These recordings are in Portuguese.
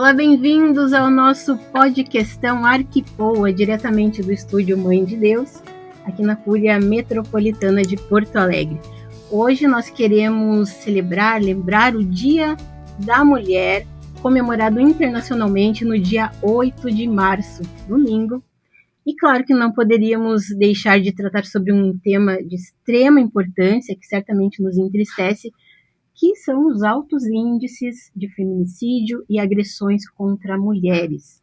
Olá, bem-vindos ao nosso Podcastão Arquipoa, diretamente do estúdio Mãe de Deus, aqui na Cúria Metropolitana de Porto Alegre. Hoje nós queremos lembrar o Dia da Mulher, comemorado internacionalmente no dia 8 de março, domingo. E claro que não poderíamos deixar de tratar sobre um tema de extrema importância, que certamente nos entristece, que são os altos índices de feminicídio e agressões contra mulheres.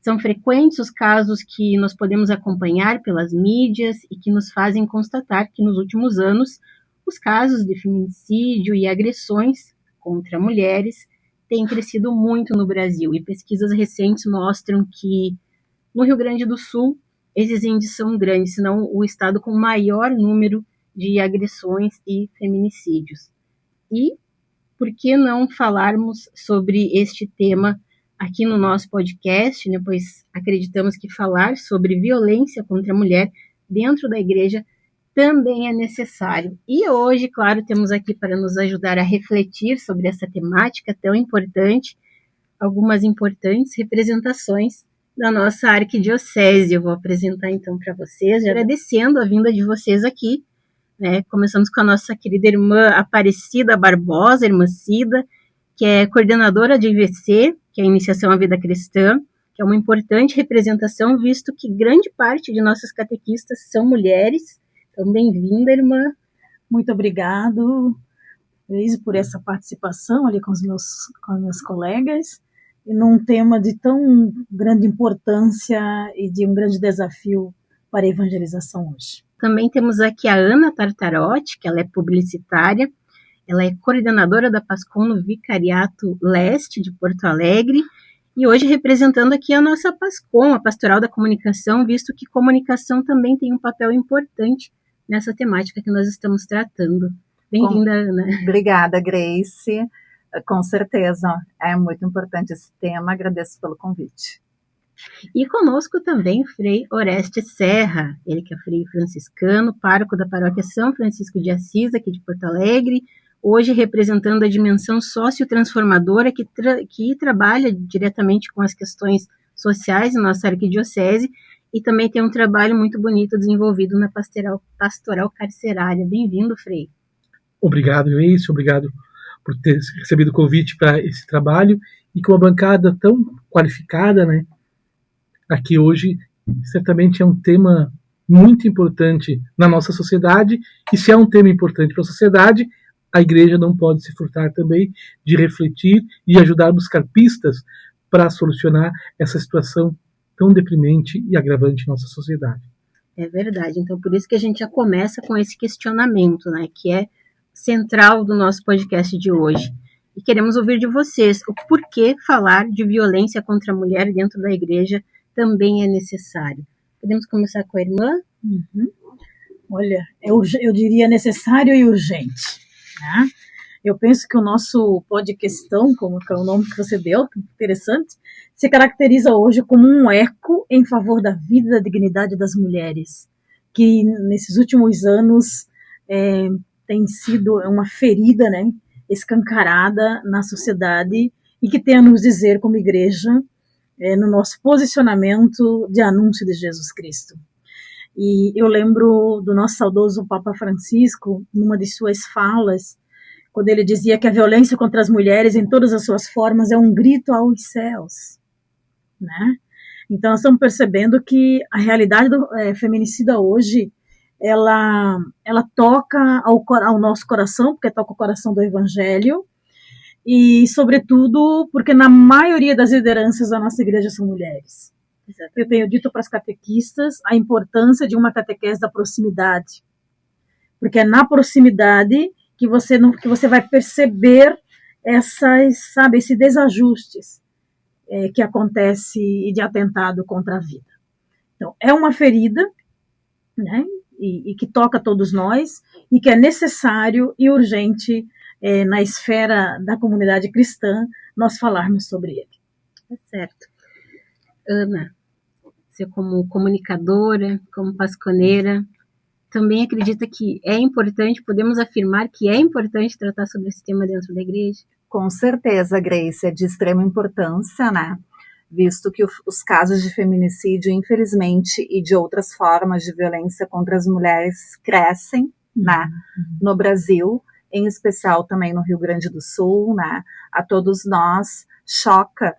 São frequentes os casos que nós podemos acompanhar pelas mídias e que nos fazem constatar que nos últimos anos os casos de feminicídio e agressões contra mulheres têm crescido muito no Brasil, e pesquisas recentes mostram que no Rio Grande do Sul esses índices são grandes, se não o estado com maior número de agressões e feminicídios. E por que não falarmos sobre este tema aqui no nosso podcast, né? Pois acreditamos que falar sobre violência contra a mulher dentro da igreja também é necessário. E hoje, claro, temos aqui para nos ajudar a refletir sobre essa temática tão importante, algumas importantes representações da nossa arquidiocese. Eu vou apresentar então para vocês, agradecendo a vinda de vocês aqui. Começamos com a nossa querida irmã Aparecida Barbosa, irmã Cida, que é coordenadora de IVC, que é a Iniciação à Vida Cristã, que é uma importante representação, visto que grande parte de nossas catequistas são mulheres. Então, bem-vinda, irmã. Muito obrigado, Luiz, por essa participação ali com os meus colegas, e num tema de tão grande importância e de um grande desafio para a evangelização hoje. Também temos aqui a Ana Tartarotti, que ela é publicitária, ela é coordenadora da PASCOM no Vicariato Leste de Porto Alegre, e hoje representando aqui a nossa PASCOM, a Pastoral da Comunicação, visto que comunicação também tem um papel importante nessa temática que nós estamos tratando. Bem-vinda, Ana. Obrigada, Grace. Com certeza, é muito importante esse tema, agradeço pelo convite. E conosco também o Frei Orestes Serra, ele que é Frei franciscano, pároco da paróquia São Francisco de Assis, aqui de Porto Alegre, hoje representando a dimensão sociotransformadora que trabalha diretamente com as questões sociais na nossa arquidiocese, e também tem um trabalho muito bonito desenvolvido na pastoral carcerária. Bem-vindo, Frei. Obrigado, Grace, obrigado por ter recebido o convite para esse trabalho, e com uma bancada tão qualificada, né? Aqui hoje, certamente é um tema muito importante na nossa sociedade, e se é um tema importante para a sociedade, a igreja não pode se furtar também de refletir e ajudar a buscar pistas para solucionar essa situação tão deprimente e agravante em nossa sociedade. É verdade, então por isso que a gente já começa com esse questionamento, né, que é central do nosso podcast de hoje. E queremos ouvir de vocês o porquê falar de violência contra a mulher dentro da igreja também é necessário. Podemos começar com a irmã? Olha, eu diria necessário e urgente, né? Eu penso que o nosso podcastão, como é o nome que você deu, interessante, se caracteriza hoje como um eco em favor da vida e da dignidade das mulheres, que nesses últimos anos tem sido uma ferida, né, escancarada na sociedade, e que tem a nos dizer como igreja no nosso posicionamento de anúncio de Jesus Cristo. E eu lembro do nosso saudoso Papa Francisco, numa de suas falas, quando ele dizia que a violência contra as mulheres, em todas as suas formas, é um grito aos céus, né? Então, nós estamos percebendo que a realidade do feminicida hoje, ela toca ao nosso coração, porque toca o coração do Evangelho, e, sobretudo, porque na maioria das lideranças da nossa igreja são mulheres. Exato. Eu tenho dito para as catequistas a importância de uma catequese da proximidade, porque é na proximidade que você vai perceber esses desajustes que acontece de atentado contra a vida. Então, é uma ferida, né, e que toca todos nós, e que é necessário e urgente na esfera da comunidade cristã nós falarmos sobre ele. Tá certo. Ana, você como comunicadora, como pasconeira, também acredita que é importante, podemos afirmar que é importante tratar sobre esse tema dentro da igreja? Com certeza, Grace, é de extrema importância, né? Visto que os casos de feminicídio, infelizmente, e de outras formas de violência contra as mulheres crescem, né? No Brasil, em especial também no Rio Grande do Sul, né? A todos nós choca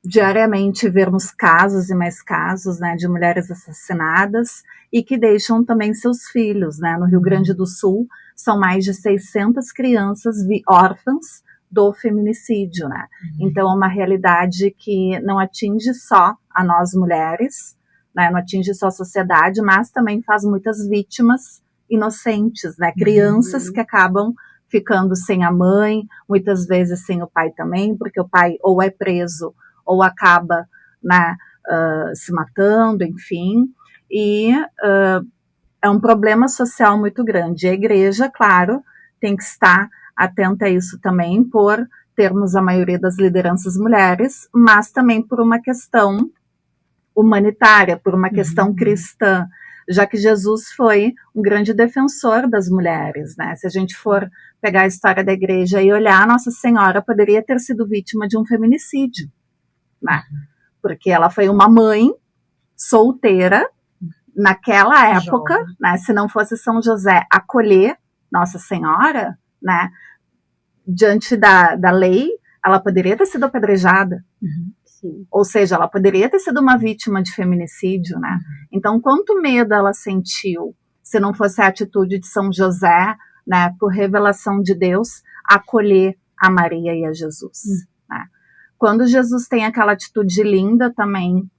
diariamente vermos casos e mais casos, né, de mulheres assassinadas e que deixam também seus filhos, né? No Rio Grande do Sul são mais de 600 crianças órfãs do feminicídio, né? Então é uma realidade que não atinge só a nós mulheres, né? Não atinge só a sociedade, mas também faz muitas vítimas inocentes, né? Crianças que acabam ficando sem a mãe, muitas vezes sem o pai também, porque o pai ou é preso ou acaba, né, se matando, enfim, e é um problema social muito grande. A igreja, claro, tem que estar atenta a isso também, por termos a maioria das lideranças mulheres, mas também por uma questão humanitária, por uma questão cristã, já que Jesus foi um grande defensor das mulheres, né? Se a gente for pegar a história da igreja e olhar, Nossa Senhora poderia ter sido vítima de um feminicídio, né? Porque ela foi uma mãe solteira naquela época, né? Se não fosse São José acolher Nossa Senhora, né, diante da lei, ela poderia ter sido apedrejada. Sim. Ou seja, ela poderia ter sido uma vítima de feminicídio, né? Então, quanto medo ela sentiu se não fosse a atitude de São José, né, por revelação de Deus, acolher a Maria e a Jesus, né? Quando Jesus tem aquela atitude linda também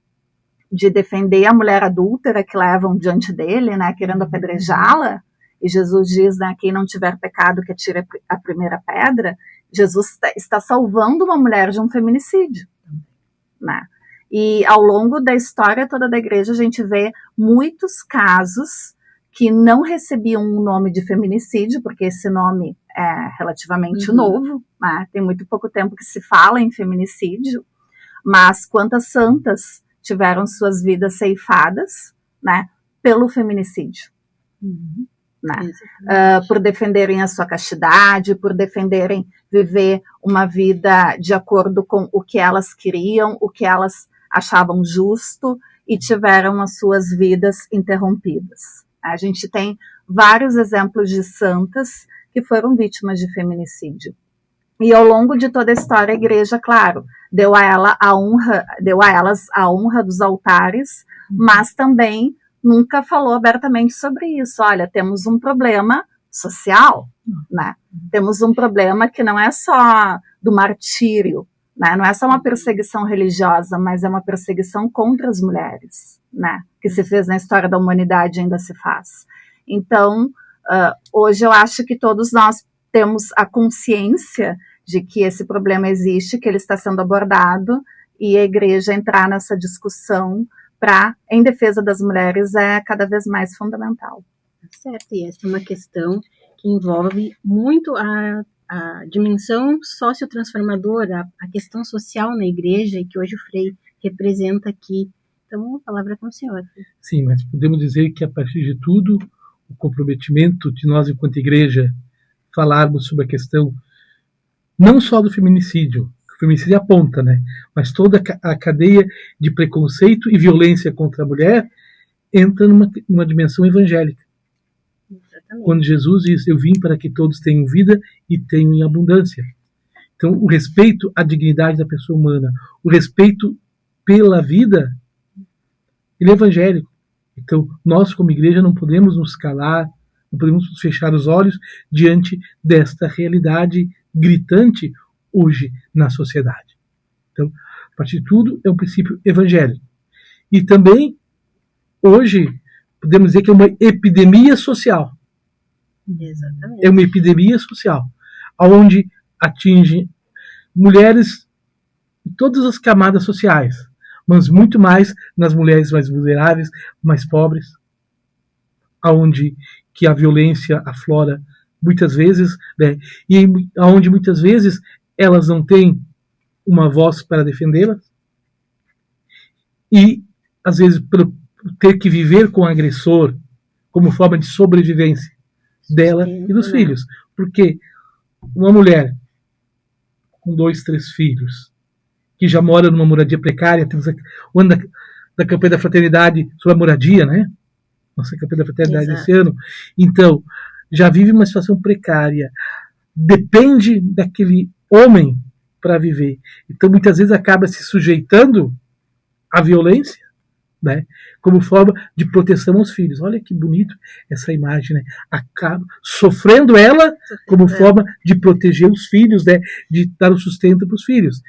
de defender a mulher adúltera que levam diante dele, né, querendo apedrejá-la, e Jesus diz, né, quem não tiver pecado que atire a primeira pedra, Jesus está salvando uma mulher de um feminicídio, né? E ao longo da história toda da igreja a gente vê muitos casos que não recebiam um nome de feminicídio, porque esse nome é relativamente novo, né? Tem muito pouco tempo que se fala em feminicídio, mas quantas santas tiveram suas vidas ceifadas, né, pelo feminicídio, né? Por defenderem a sua castidade, por defenderem viver uma vida de acordo com o que elas queriam, o que elas achavam justo, e tiveram as suas vidas interrompidas. A gente tem vários exemplos de santas que foram vítimas de feminicídio. E ao longo de toda a história, a igreja, claro, deu a elas a honra dos altares, mas também nunca falou abertamente sobre isso. Olha, temos um problema social, né? Temos um problema que não é só do martírio, né? Não é só uma perseguição religiosa, mas é uma perseguição contra as mulheres, né? Que se fez na história da humanidade e ainda se faz. Então, hoje eu acho que todos nós temos a consciência de que esse problema existe, que ele está sendo abordado, e a igreja entrar nessa discussão em defesa das mulheres é cada vez mais fundamental. Certo, e essa é uma questão que envolve muito a dimensão sociotransformadora, a questão social na igreja, que hoje o Frei representa aqui. Então, a palavra é com o senhor. Sim, mas podemos dizer que, a partir de tudo, o comprometimento de nós, enquanto igreja, falarmos sobre a questão não só do feminicídio, o feminicídio aponta, né, mas toda a cadeia de preconceito e violência contra a mulher entra numa dimensão evangélica. Exatamente. Quando Jesus diz, eu vim para que todos tenham vida e tenham em abundância. Então, o respeito à dignidade da pessoa humana, o respeito pela vida, ele é evangélico. Então, nós, como igreja, não podemos nos calar, não podemos nos fechar os olhos diante desta realidade gritante hoje na sociedade. Então, a partir de tudo, é um princípio evangélico. E também, hoje, podemos dizer que é uma epidemia social. Exatamente. É uma epidemia social, onde atinge mulheres de todas as camadas sociais, mas muito mais nas mulheres mais vulneráveis, mais pobres, onde que a violência aflora muitas vezes, né, e onde muitas vezes elas não têm uma voz para defendê-las, e às vezes por ter que viver com o agressor como forma de sobrevivência dela e dos filhos, porque uma mulher com 2, 3 filhos, que já mora numa moradia precária, temos o ano da campanha da fraternidade sobre a moradia, né? Nossa campanha da fraternidade esse ano. Então, já vive uma situação precária, depende daquele homem para viver. Então, muitas vezes acaba se sujeitando à violência, né? Como forma de proteção aos filhos. Olha que bonito essa imagem, né? Acaba sofrendo ela como forma de proteger os filhos, né? De dar o sustento para os filhos.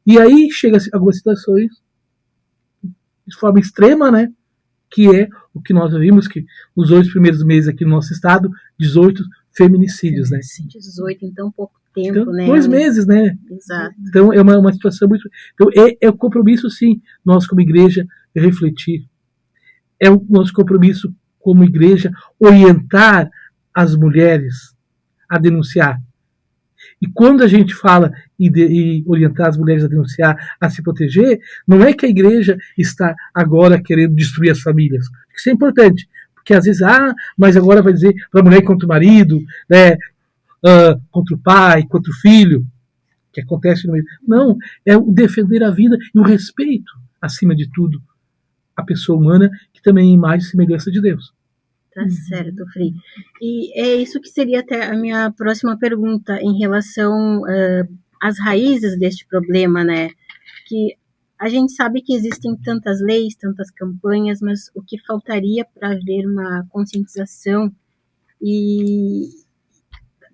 E aí chega algumas situações de forma extrema, né? Que é o que nós vimos que nos 8 primeiros meses aqui no nosso estado, 18 feminicídios, né? 18, então pouco tempo, então, né? 2 meses, né? Exato. Então é uma situação muito... Então é o compromisso, sim, nós como igreja refletir. É o nosso compromisso como igreja orientar as mulheres a denunciar. E quando a gente fala e orientar as mulheres a denunciar, a se proteger, não é que a igreja está agora querendo destruir as famílias. Isso é importante, porque às vezes, mas agora vai dizer para a mulher contra o marido, né, contra o pai, contra o filho, que acontece no meio. Não, é o defender a vida e o respeito, acima de tudo, à pessoa humana, que também é imagem e semelhança de Deus. Tá certo, Frei. E é isso que seria até a minha próxima pergunta em relação às raízes deste problema, né? Que a gente sabe que existem tantas leis, tantas campanhas, mas o que faltaria para haver uma conscientização e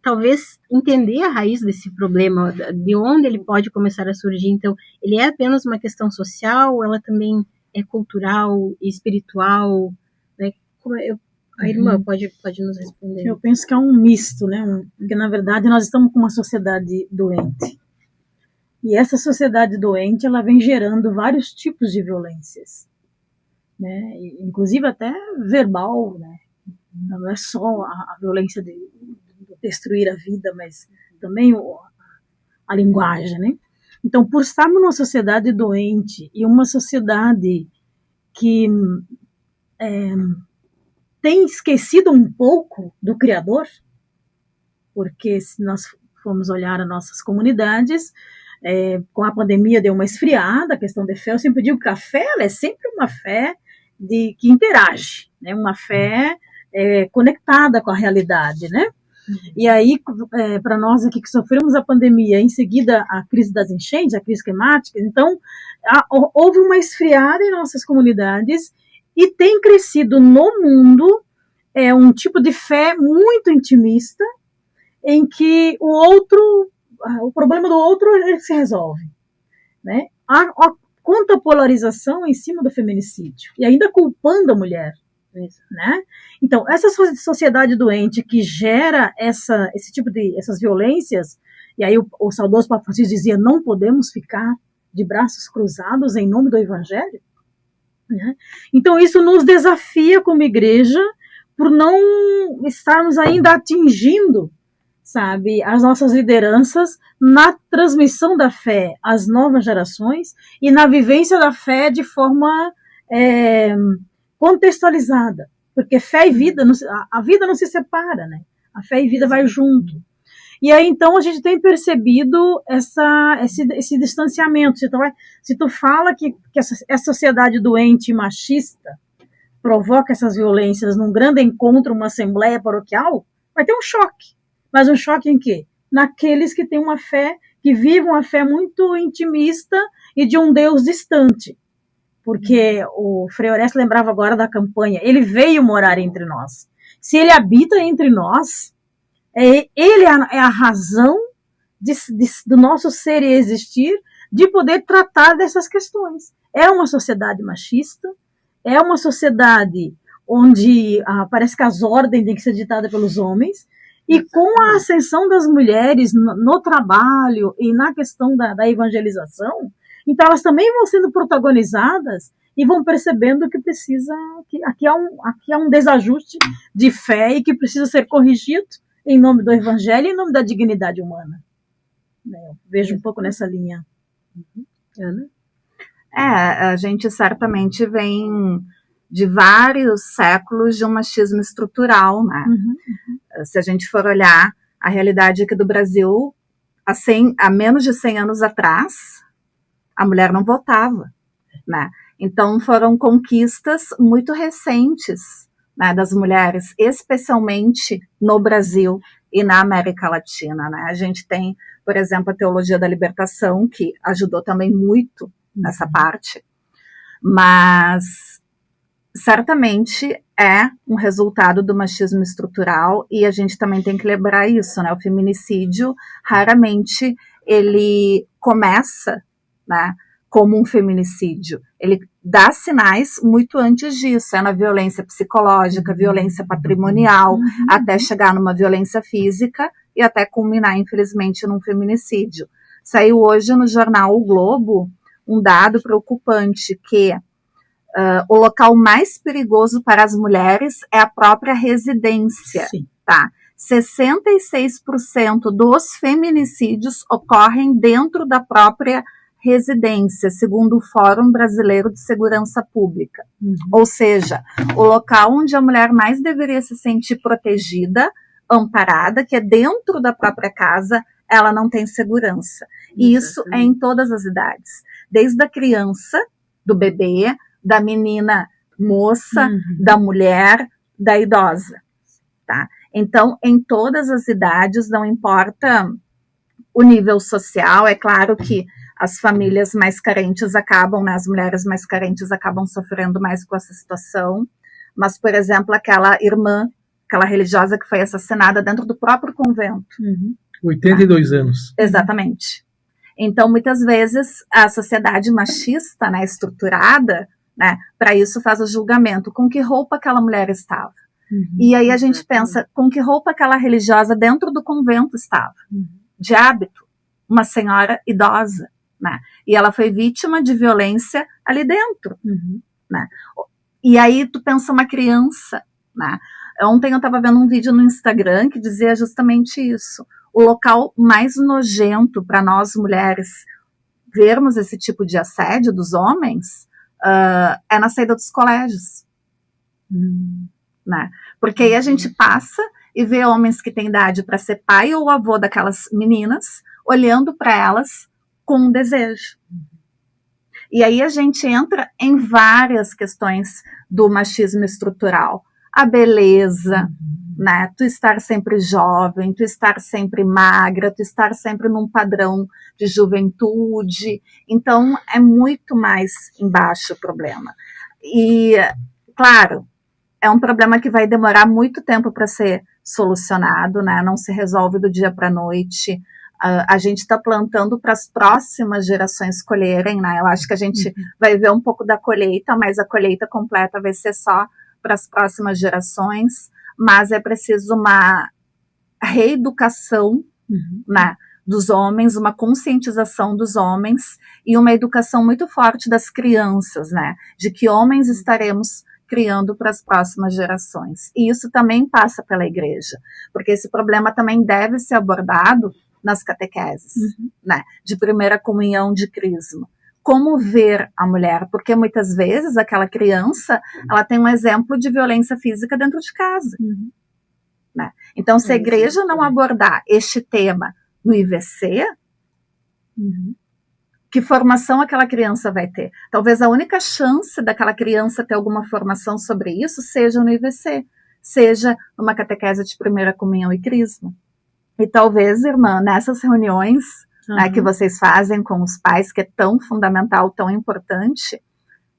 talvez entender a raiz desse problema, de onde ele pode começar a surgir. Então, ele é apenas uma questão social, ela também é cultural e espiritual, né? A irmã pode nos responder. Eu penso que é um misto, né? Porque, na verdade, nós estamos com uma sociedade doente. E essa sociedade doente, ela vem gerando vários tipos de violências, né? Inclusive até verbal, né? Não é só a violência de destruir a vida, mas também a linguagem, né? Então, por estarmos numa sociedade doente e uma sociedade que tem esquecido um pouco do Criador, porque se nós formos olhar as nossas comunidades, com a pandemia deu uma esfriada, a questão de fé, eu sempre digo que a fé ela é sempre uma fé que interage, né? Uma fé conectada com a realidade, né? E aí, para nós aqui que sofremos a pandemia, em seguida a crise das enchentes, a crise climática, então houve uma esfriada em nossas comunidades e tem crescido no mundo um tipo de fé muito intimista, em que o problema do outro ele se resolve, né? Há quanta polarização em cima do feminicídio, e ainda culpando a mulher, né? Então, essa sociedade doente que gera esse tipo essas violências, e aí o saudoso Papa Francisco dizia, não podemos ficar de braços cruzados em nome do Evangelho, né? Então, isso nos desafia como igreja, por não estarmos ainda atingindo, sabe, as nossas lideranças na transmissão da fé às novas gerações e na vivência da fé de forma contextualizada, porque fé e vida, a vida não se separa, né? A fé e vida vai junto. E aí, então, a gente tem percebido esse distanciamento. Se tu fala que essa sociedade doente e machista provoca essas violências num grande encontro, uma assembleia paroquial, vai ter um choque. Mas um choque em quê? Naqueles que têm uma fé, que vivem uma fé muito intimista e de um Deus distante. Porque o Frei Orestes lembrava agora da campanha, ele veio morar entre nós. Se ele habita entre nós, ele é a razão do nosso ser e existir, de poder tratar dessas questões. É uma sociedade machista, é uma sociedade onde parece que as ordens têm que ser ditadas pelos homens, e com a ascensão das mulheres no trabalho e na questão da evangelização, então elas também vão sendo protagonizadas e vão percebendo que aqui há um desajuste de fé e que precisa ser corrigido em nome do Evangelho e em nome da dignidade humana. Eu vejo um pouco nessa linha. Ana? A gente certamente vem de vários séculos de um machismo estrutural, né? Se a gente for olhar a realidade aqui do Brasil, há menos de 100 anos atrás, a mulher não votava, né? Então foram conquistas muito recentes, né, das mulheres, especialmente no Brasil e na América Latina, né? A gente tem, por exemplo, a teologia da libertação, que ajudou também muito nessa parte, mas certamente é um resultado do machismo estrutural, e a gente também tem que lembrar isso, né? O feminicídio, raramente, ele começa, né, como um feminicídio. Ele dá sinais muito antes disso, é na violência psicológica, violência patrimonial, até chegar numa violência física e até culminar, infelizmente, num feminicídio. Saiu hoje no jornal O Globo um dado preocupante, que o local mais perigoso para as mulheres é a própria residência. Sim. Tá? 66% dos feminicídios ocorrem dentro da própria residência, segundo o Fórum Brasileiro de Segurança Pública. Ou seja, o local onde a mulher mais deveria se sentir protegida, amparada, que é dentro da própria casa, ela não tem segurança. E isso é em todas as idades. Desde a criança, do bebê, da menina moça, da mulher, da idosa. Tá? Então, em todas as idades, não importa o nível social, é claro que as famílias mais carentes acabam, né, as mulheres mais carentes acabam sofrendo mais com essa situação, mas, por exemplo, aquela irmã, aquela religiosa que foi assassinada dentro do próprio convento. 82 anos. Exatamente. Então, muitas vezes, a sociedade machista, né, estruturada, né, para isso faz o julgamento, com que roupa aquela mulher estava. E aí a gente pensa, com que roupa aquela religiosa dentro do convento estava. De hábito, uma senhora idosa, né, e ela foi vítima de violência ali dentro. Né. E aí tu pensa uma criança, né. Ontem eu estava vendo um vídeo no Instagram que dizia justamente isso. O local mais nojento para nós mulheres vermos esse tipo de assédio dos homens é na saída dos colégios. Né? Porque aí a gente passa e vê homens que têm idade para ser pai ou avô daquelas meninas, olhando para elas com um desejo. E aí a gente entra em várias questões do machismo estrutural. A beleza, né? Tu estar sempre jovem, tu estar sempre magra, tu estar sempre num padrão de juventude. Então, é muito mais embaixo o problema. E, claro, é um problema que vai demorar muito tempo para ser solucionado, né? Não se resolve do dia para a noite. A gente está plantando para as próximas gerações colherem, né? Eu acho que a gente vai ver um pouco da colheita, mas a colheita completa vai ser só para as próximas gerações, mas é preciso uma reeducação, né, dos homens, uma conscientização dos homens e uma educação muito forte das crianças, né, de que homens estaremos criando para as próximas gerações. E isso também passa pela igreja, porque esse problema também deve ser abordado nas catequeses, né, de primeira comunhão, de crisma. Como ver a mulher, porque muitas vezes aquela criança, ela tem um exemplo de violência física dentro de casa. Né? Então, se a igreja não abordar este tema no IVC, que formação aquela criança vai ter? Talvez a única chance daquela criança ter alguma formação sobre isso seja no IVC, seja numa catequese de primeira comunhão e crisma. E talvez, irmã, nessas reuniões né, que vocês fazem com os pais, que é tão fundamental, tão importante,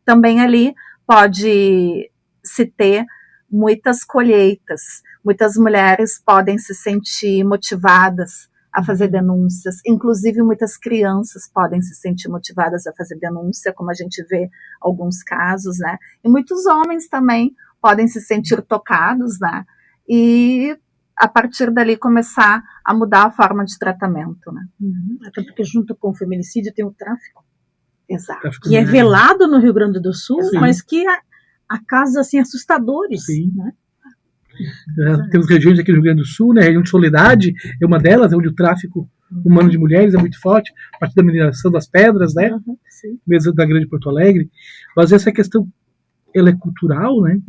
também ali pode se ter muitas colheitas. Muitas mulheres podem se sentir motivadas a fazer denúncias, inclusive muitas crianças podem se sentir motivadas a fazer denúncia, como a gente vê alguns casos, né? E muitos homens também podem se sentir tocados, né? E a partir dali começar a mudar a forma de tratamento, né? Até porque junto com o feminicídio tem o tráfico. Exato. Que é velado no Rio Grande do Sul, Sim. mas que há casos assim assustadores. Sim. Né? Temos regiões aqui no Rio Grande do Sul, né? A região de Soledade é uma delas, onde o tráfico humano de mulheres é muito forte, a partir da mineração das pedras, né? Mesmo da Grande Porto Alegre. Mas essa questão, ela é cultural, né?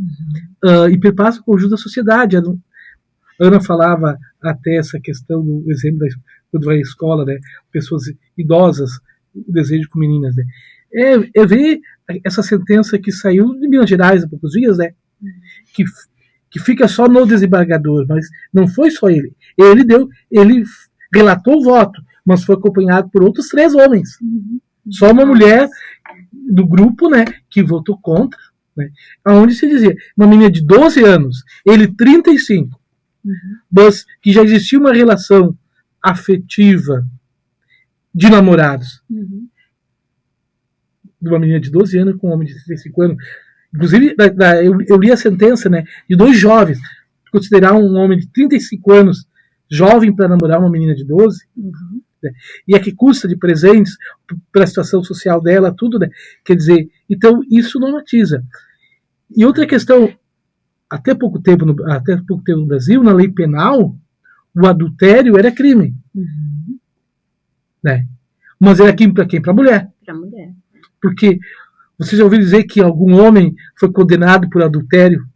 E perpassa o conjunto da sociedade. A Ana falava até essa questão do exemplo quando vai à escola, né? Pessoas idosas, o desejo com meninas, né? É ver essa sentença que saiu de Minas Gerais há poucos dias, né? Que fica só no desembargador, mas não foi só ele. Ele relatou o voto, mas foi acompanhado por outros 3 homens. Só uma mulher do grupo, né, que votou contra, né, onde se dizia, uma menina de 12 anos, ele 35, mas que já existia uma relação afetiva de namorados. De uma menina de 12 anos com um homem de 35 anos. Inclusive, eu li a sentença, né, de 2 jovens, considerar um homem de 35 anos jovem para namorar uma menina de 12, né, e a que custa de presentes, pela situação social dela, tudo, né? Quer dizer, então isso normatiza. E outra questão, até pouco tempo no Brasil, na lei penal, o adultério era crime. Né? Mas era crime para quem? Para a mulher. Para a mulher. Porque você já ouviu dizer que algum homem foi condenado por adultério?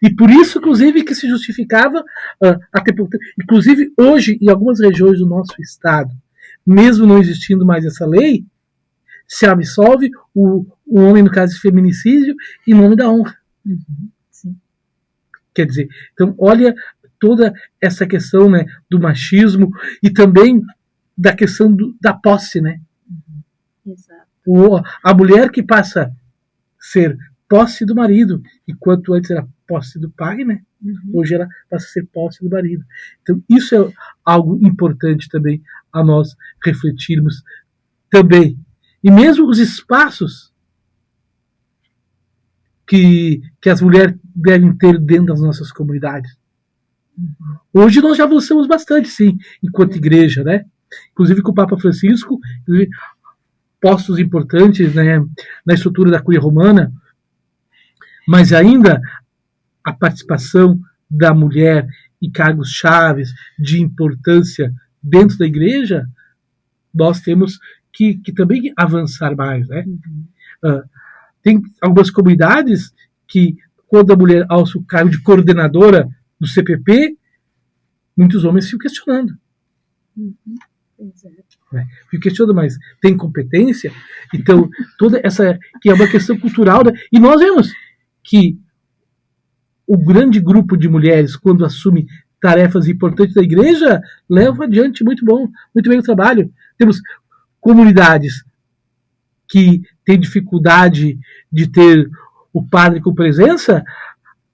E por isso, inclusive, que se justificava até por... Inclusive, hoje, em algumas regiões do nosso estado, mesmo não existindo mais essa lei, se absolve o homem, no caso de feminicídio, em nome da honra. Sim. Quer dizer, então, olha toda essa questão, né, do machismo e também da questão da posse, né? Exato. A mulher que passa a ser posse do marido, enquanto antes era posse do pai, né? Hoje ela passa a ser posse do marido. Então, isso é algo importante também a nós refletirmos também. E mesmo os espaços que as mulheres devem ter dentro das nossas comunidades. Hoje nós já avançamos bastante, sim, enquanto igreja, né? Inclusive com o Papa Francisco, postos importantes, né, na estrutura da Cúria Romana, mas ainda a participação da mulher em cargos chaves de importância dentro da igreja, nós temos que também avançar mais, né? Tem algumas comunidades que, quando a mulher alça o cargo de coordenadora do CPP, muitos homens ficam questionando. Fico questionando, mas tem competência? Então, toda essa, que é uma questão cultural, né? E nós vemos que o grande grupo de mulheres, quando assume tarefas importantes da igreja, leva adiante muito bem o trabalho. Temos comunidades que têm dificuldade de ter o padre com presença,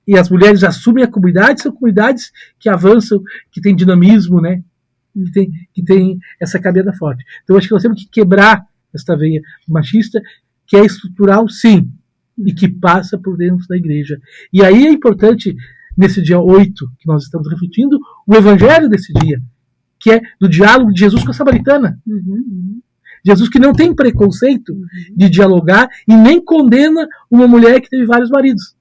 e as mulheres assumem a comunidade, são comunidades que avançam, que têm dinamismo, né? Que tem essa caminhada forte. Então, acho que nós temos que quebrar esta veia machista, que é estrutural, sim, e que passa por dentro da igreja. E aí é importante, nesse dia 8, que nós estamos refletindo, o evangelho desse dia, que é do diálogo de Jesus com a samaritana. Jesus que não tem preconceito de dialogar e nem condena uma mulher que teve vários maridos.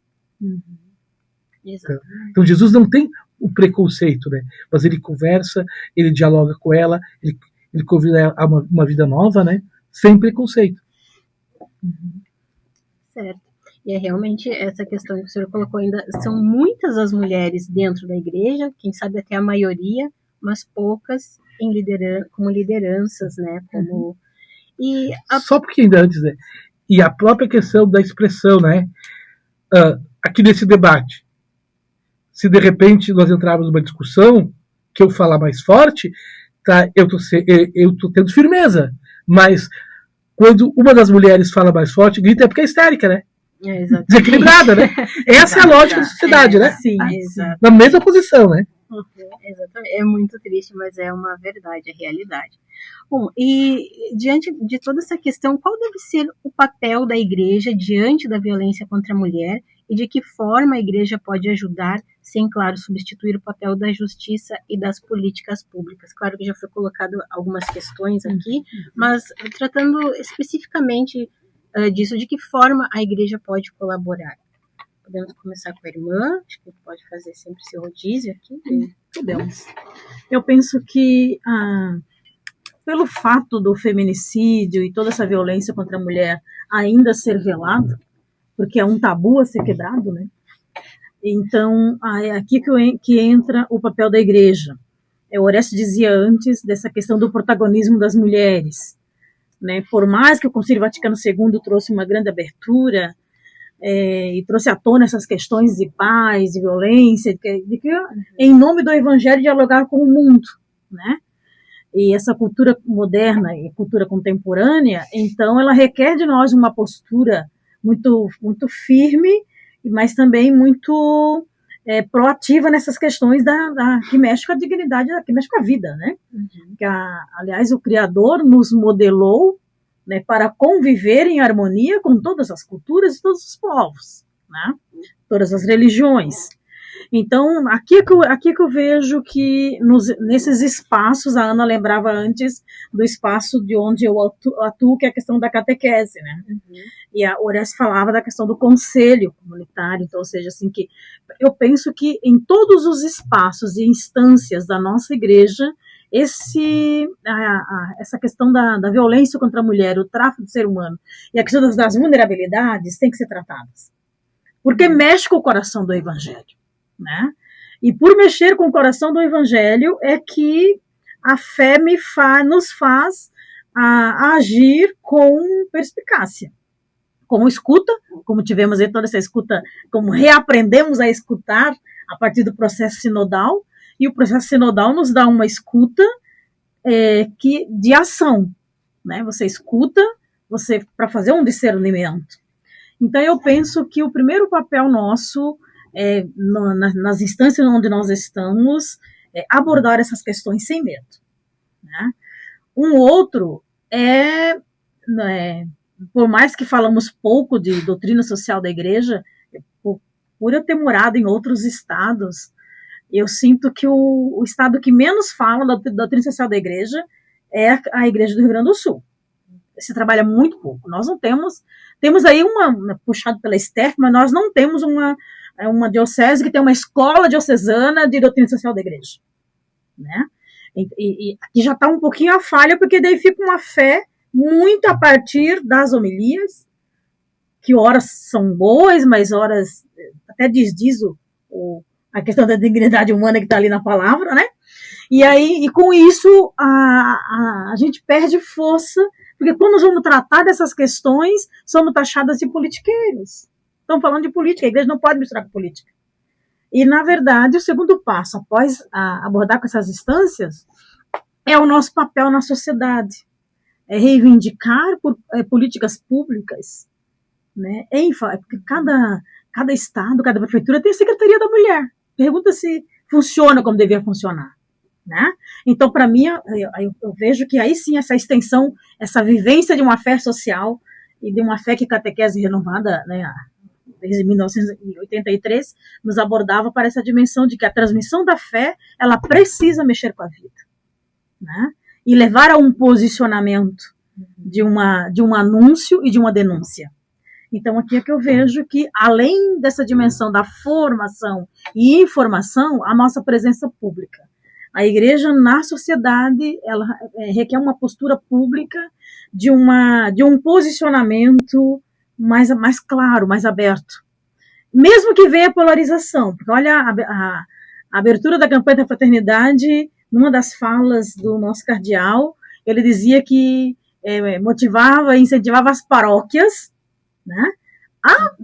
Então, Jesus não tem o preconceito, né? Mas ele conversa, ele dialoga com ela, ele convida ela a uma vida nova, né? Sem preconceito. Certo. E é realmente essa questão que o senhor colocou ainda, são muitas as mulheres dentro da igreja, quem sabe até a maioria, mas poucas como lideranças, né? Só porque ainda antes, né? E a própria questão da expressão, né? Aqui nesse debate, se de repente nós entrarmos numa discussão que eu falar mais forte, tá? Eu tô tendo firmeza, mas quando uma das mulheres fala mais forte, grita, é porque é histérica, né? Desequilibrada, né? Essa é a lógica da sociedade, né? Sim, exato. Na mesma posição, né? Exatamente. É muito triste, mas é uma verdade, é realidade. Bom, e diante de toda essa questão, qual deve ser o papel da igreja diante da violência contra a mulher e de que forma a igreja pode ajudar, sem, claro, substituir o papel da justiça e das políticas públicas? Claro que já foi colocado algumas questões aqui, mas tratando especificamente disso, de que forma a igreja pode colaborar? Podemos começar com a irmã, acho que pode fazer sempre seu rodízio aqui. Podemos. Eu penso que pelo fato do feminicídio e toda essa violência contra a mulher ainda ser velado, porque é um tabu a ser quebrado, né? Então, é aqui que entra o papel da igreja, Orestes dizia antes dessa questão do protagonismo das mulheres, né? Por mais que o Concílio Vaticano II trouxe uma grande abertura e trouxe à tona essas questões de paz, de violência, de que em nome do Evangelho dialogar com o mundo, né? E essa cultura moderna e cultura contemporânea, então ela requer de nós uma postura muito, muito firme, mas também muito proativa nessas questões que mexe com a dignidade, que mexe com a vida, né? Aliás, o Criador nos modelou, né, para conviver em harmonia com todas as culturas e todos os povos, né? Todas as religiões. Então, aqui que eu vejo que nesses espaços, a Ana lembrava antes do espaço de onde eu atuo, que é a questão da catequese, né? E a Orestes falava da questão do conselho comunitário, então, ou seja, assim, que eu penso que em todos os espaços e instâncias da nossa igreja, essa questão da violência contra a mulher, o tráfico do ser humano e a questão das vulnerabilidades tem que ser tratadas, porque mexe com o coração do Evangelho, né? E por mexer com o coração do Evangelho é que a fé nos faz agir com perspicácia, com escuta, como tivemos aí toda essa escuta, como reaprendemos a escutar a partir do processo sinodal, e o processo sinodal nos dá uma escuta de ação, né? Você escuta para fazer um discernimento. Então eu penso que o primeiro papel nosso nas instâncias onde nós estamos é abordar essas questões sem medo, né? Um outro por mais que falamos pouco de doutrina social da igreja, por eu ter morado em outros estados, eu sinto que o estado que menos fala da doutrina social da igreja é a igreja do Rio Grande do Sul. Se trabalha muito pouco. Nós não temos aí puxado pela STF, mas nós não temos uma diocese que tem uma escola diocesana de doutrina social da igreja, né? E aqui já está um pouquinho a falha, porque daí fica uma fé muito a partir das homilias, que horas são boas, mas horas até desdiz a questão da dignidade humana que está ali na palavra, né? E com isso a gente perde força, porque quando nós vamos tratar dessas questões, somos taxadas de politiqueiros. Estamos falando de política, a igreja não pode misturar com política. E, na verdade, o segundo passo, após abordar com essas instâncias, é o nosso papel na sociedade. É reivindicar políticas públicas, né? Porque cada estado, cada prefeitura tem a Secretaria da Mulher. Pergunta se funciona como devia funcionar, né? Então, para mim, eu vejo que aí sim essa extensão, essa vivência de uma fé social e de uma fé que catequese renovada, né, desde 1983, nos abordava para essa dimensão de que a transmissão da fé, ela precisa mexer com a vida, né? E levar a um posicionamento de um anúncio e de uma denúncia. Então, aqui é que eu vejo que, além dessa dimensão da formação e informação, a nossa presença pública. A igreja na sociedade, ela requer uma postura pública de um posicionamento mais claro, mais aberto. Mesmo que venha a polarização, porque olha a abertura da campanha da fraternidade, numa das falas do nosso cardeal, ele dizia que motivava e incentivava as paróquias, né, a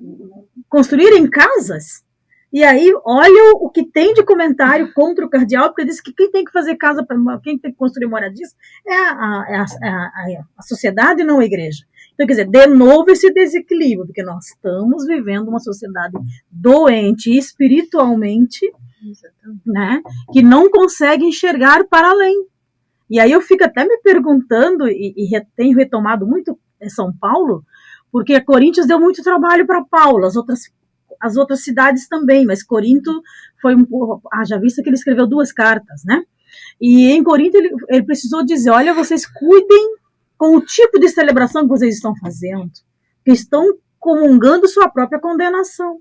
construírem casas. E aí, olha o que tem de comentário contra o cardeal, porque ele disse que quem tem que fazer casa, quem tem que construir moradias é a sociedade, não a igreja. Então, quer dizer, de novo esse desequilíbrio, porque nós estamos vivendo uma sociedade doente espiritualmente, né, que não consegue enxergar para além. E aí eu fico até me perguntando, e tenho retomado muito São Paulo, porque Coríntios deu muito trabalho para Paulo, as outras cidades também, mas Corinto foi já visto que ele escreveu 2 cartas, né? E em Corinto ele precisou dizer, olha, vocês cuidem com o tipo de celebração que vocês estão fazendo, que estão comungando sua própria condenação.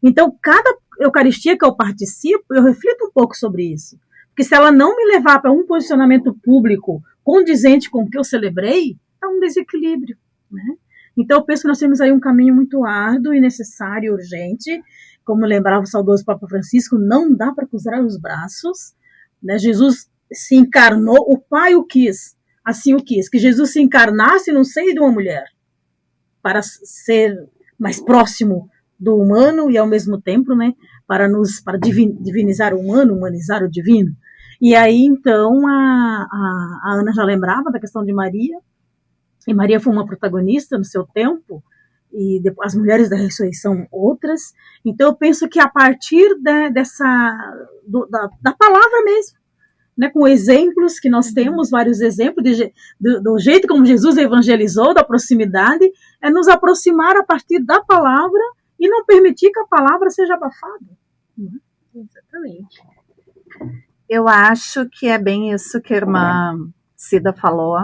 Então, cada Eucaristia que eu participo, eu reflito um pouco sobre isso. Porque se ela não me levar para um posicionamento público condizente com o que eu celebrei, é um desequilíbrio, né? Então, eu penso que nós temos aí um caminho muito árduo e necessário e urgente. Como lembrava o saudoso Papa Francisco, não dá para cruzar os braços, né? Jesus se encarnou, o Pai o quis, assim o quis, que Jesus se encarnasse no seio de uma mulher, para ser mais próximo do humano e ao mesmo tempo, né, para divinizar o humano, humanizar o divino. E aí, então, a Ana já lembrava da questão de Maria, e Maria foi uma protagonista no seu tempo, e depois, as mulheres da ressurreição outras. Então, eu penso que a partir da palavra mesmo, né, com exemplos que nós temos, vários exemplos do jeito como Jesus evangelizou, da proximidade, é nos aproximar a partir da palavra e não permitir que a palavra seja abafada. Exatamente. Eu acho que é bem isso que a irmã Cida falou.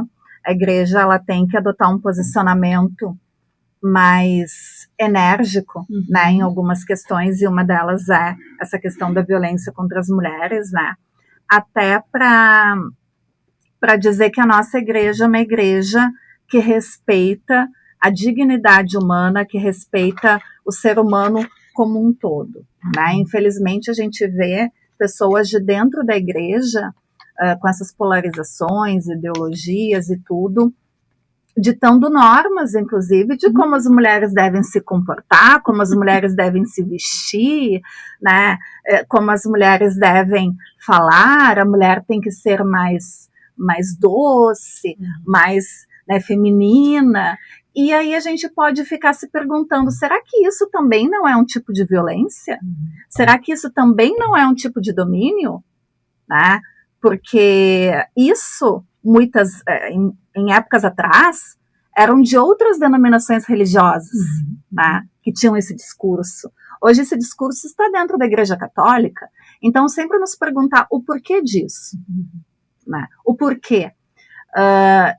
A igreja ela tem que adotar um posicionamento mais enérgico, né, em algumas questões, e uma delas é essa questão da violência contra as mulheres, né, até para dizer que a nossa igreja é uma igreja que respeita a dignidade humana, que respeita o ser humano como um todo, né. Infelizmente a gente vê pessoas de dentro da igreja com essas polarizações, ideologias e tudo, ditando normas, inclusive, de como as mulheres devem se comportar, como as mulheres devem se vestir, né, como as mulheres devem falar, a mulher tem que ser mais doce, mais, né, feminina. E aí a gente pode ficar se perguntando, será que isso também não é um tipo de violência? Será que isso também não é um tipo de domínio? Né? Porque isso, muitas, em épocas atrás, eram de outras denominações religiosas, né, que tinham esse discurso. Hoje esse discurso está dentro da Igreja Católica, então sempre nos perguntar o porquê disso. Né? O porquê.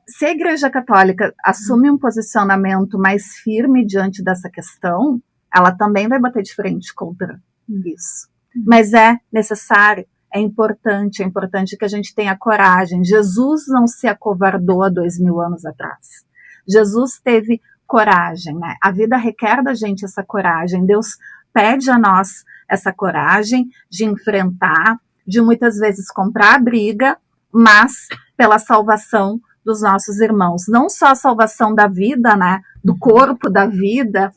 Se a Igreja Católica assume um posicionamento mais firme diante dessa questão, ela também vai bater de frente contra isso. Mas é necessário, é importante que a gente tenha coragem. Jesus não se acovardou há 2000 anos atrás. Jesus teve coragem, né? A vida requer da gente essa coragem. Deus pede a nós essa coragem de enfrentar, de muitas vezes comprar a briga, mas pela salvação dos nossos irmãos. Não só a salvação da vida, né? Do corpo, da vida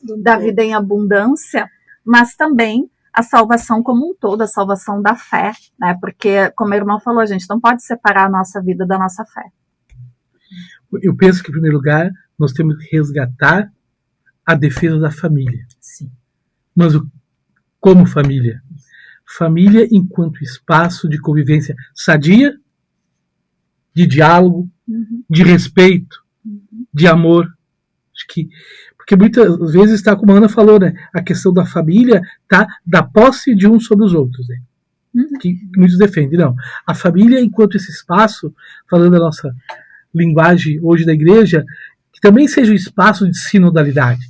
em abundância, mas também a salvação como um todo, a salvação da fé, né? Porque, como a irmã falou, a gente não pode separar a nossa vida da nossa fé. Eu penso que, em primeiro lugar, nós temos que resgatar a defesa da família. Sim. Mas como família? Família enquanto espaço de convivência sadia, de diálogo, de respeito, de amor. Acho que porque muitas vezes está, como a Ana falou, né, a questão da família está da posse de uns sobre os outros, né, que muitos defendem. Não, a família enquanto esse espaço, falando a nossa linguagem hoje da igreja, que também seja um espaço de sinodalidade,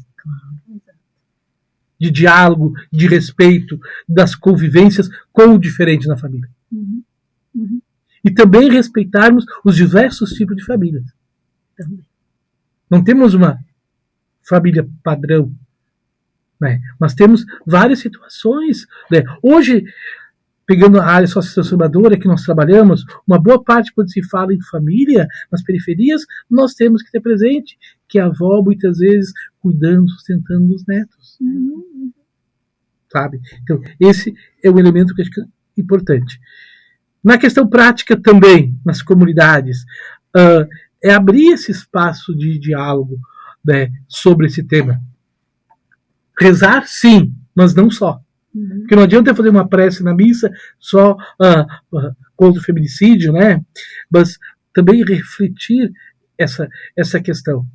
de diálogo, de respeito, das convivências com o diferente na família. E também respeitarmos os diversos tipos de famílias. Não temos uma família padrão, né? Mas temos várias situações, né? Hoje, pegando a área sociotransformadora que nós trabalhamos, uma boa parte quando se fala em família, nas periferias, nós temos que ter presente que a avó muitas vezes cuidando, sustentando os netos. Sabe? Então, esse é um elemento que eu acho que é importante. Na questão prática também, nas comunidades, é abrir esse espaço de diálogo, né, sobre esse tema. Rezar, sim, mas não só. Porque não adianta eu fazer uma prece na missa só contra o feminicídio, né? Mas também refletir essa questão,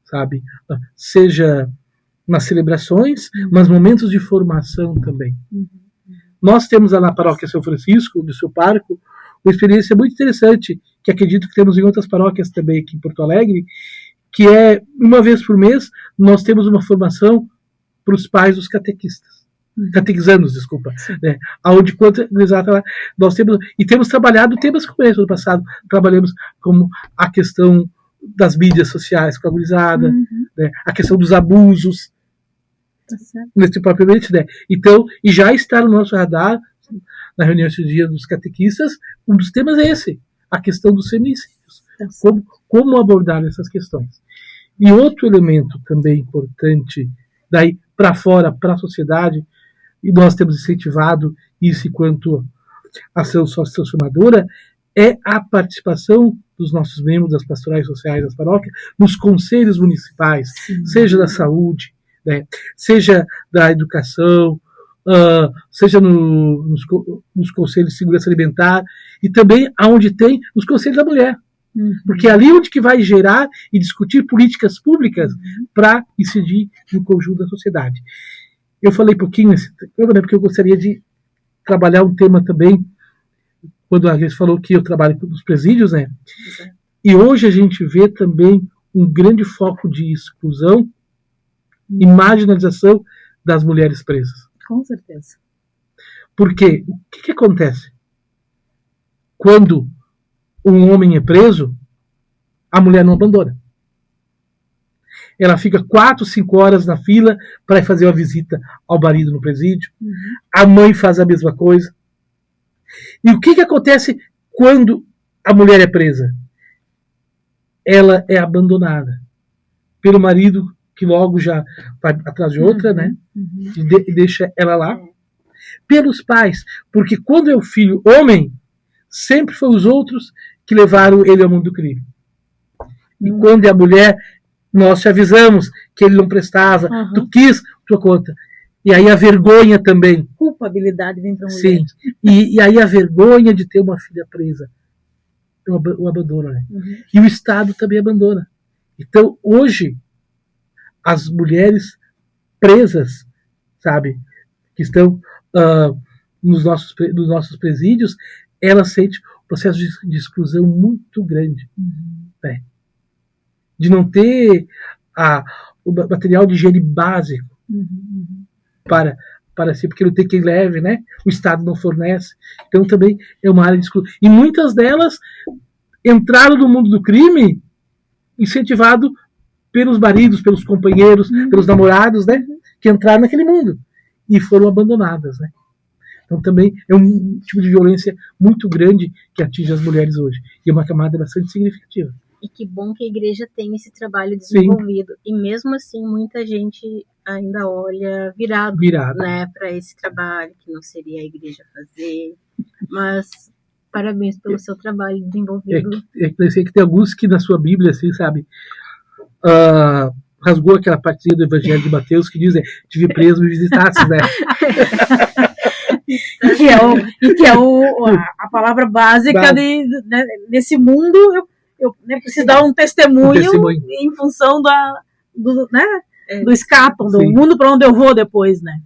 sabe? Seja nas celebrações, mas momentos de formação também. Nós temos lá na paróquia São Francisco, do seu parco, uma experiência muito interessante, que acredito que temos em outras paróquias também aqui em Porto Alegre, que é, uma vez por mês, nós temos uma formação para os pais dos catequizandos, desculpa, né? Onde, nós temos trabalhado temas como esse. No passado, trabalhamos como a questão das mídias sociais com a gurizada, né? A questão dos abusos, nesse propriamente, né? Então, e já está no nosso radar na reunião esse dia dos catequistas, um dos temas é esse, a questão dos feminicídios. Como abordar essas questões. E outro elemento também importante, daí para fora, para a sociedade, e nós temos incentivado isso enquanto ação sócio-transformadora, é a participação dos nossos membros das pastorais sociais das paróquias nos conselhos municipais, seja da saúde, né, seja da educação, seja nos conselhos de segurança alimentar e também aonde tem os conselhos da mulher. Porque é ali onde que vai gerar e discutir políticas públicas para incidir no conjunto da sociedade. Eu falei pouquinho nesse tema, né, porque eu gostaria de trabalhar um tema também, quando a gente falou que eu trabalho nos presídios, né? E hoje a gente vê também um grande foco de exclusão e marginalização das mulheres presas. Com certeza. Porque o que acontece? Quando um homem é preso, a mulher não abandona. Ela fica 4, 5 horas na fila para fazer uma visita ao marido no presídio. A mãe faz a mesma coisa. E o que acontece quando a mulher é presa? Ela é abandonada pelo marido, que logo já vai atrás de outra, né? E deixa ela lá. Pelos pais, porque quando é o filho homem, sempre foi os outros que levaram ele ao mundo do crime. E quando é a mulher, nós te avisamos que ele não prestava, tu quis, tua conta. E aí a vergonha também. Culpabilidade vem para a mulher. Sim. E aí a vergonha de ter uma filha presa. O abandono, né? E o Estado também abandona. Então, hoje, as mulheres presas, sabe, que estão nos nossos presídios, elas sentem um processo de exclusão muito grande. Né? De não ter o material de higiene básico para si, porque não tem quem leve, né? O Estado não fornece. Então também é uma área de exclusão. E muitas delas entraram no mundo do crime incentivado pelos maridos, pelos companheiros, pelos namorados, né? Que entraram naquele mundo e foram abandonadas, né? Então também é um tipo de violência muito grande que atinge as mulheres hoje. E é uma camada bastante significativa. E que bom que a igreja tem esse trabalho desenvolvido. Sim. E mesmo assim, muita gente ainda olha virado. Né, para esse trabalho, que não seria a igreja fazer. Mas parabéns pelo seu trabalho desenvolvido. Eu sei que tem alguns que na sua Bíblia, assim, sabe, rasgou aquela partezinha do Evangelho de Mateus que diz, tive preso, me visitasse, né? E que é a palavra básica né, nesse mundo. Eu preciso dar um testemunho em função do escape, do mundo para onde eu vou depois, né?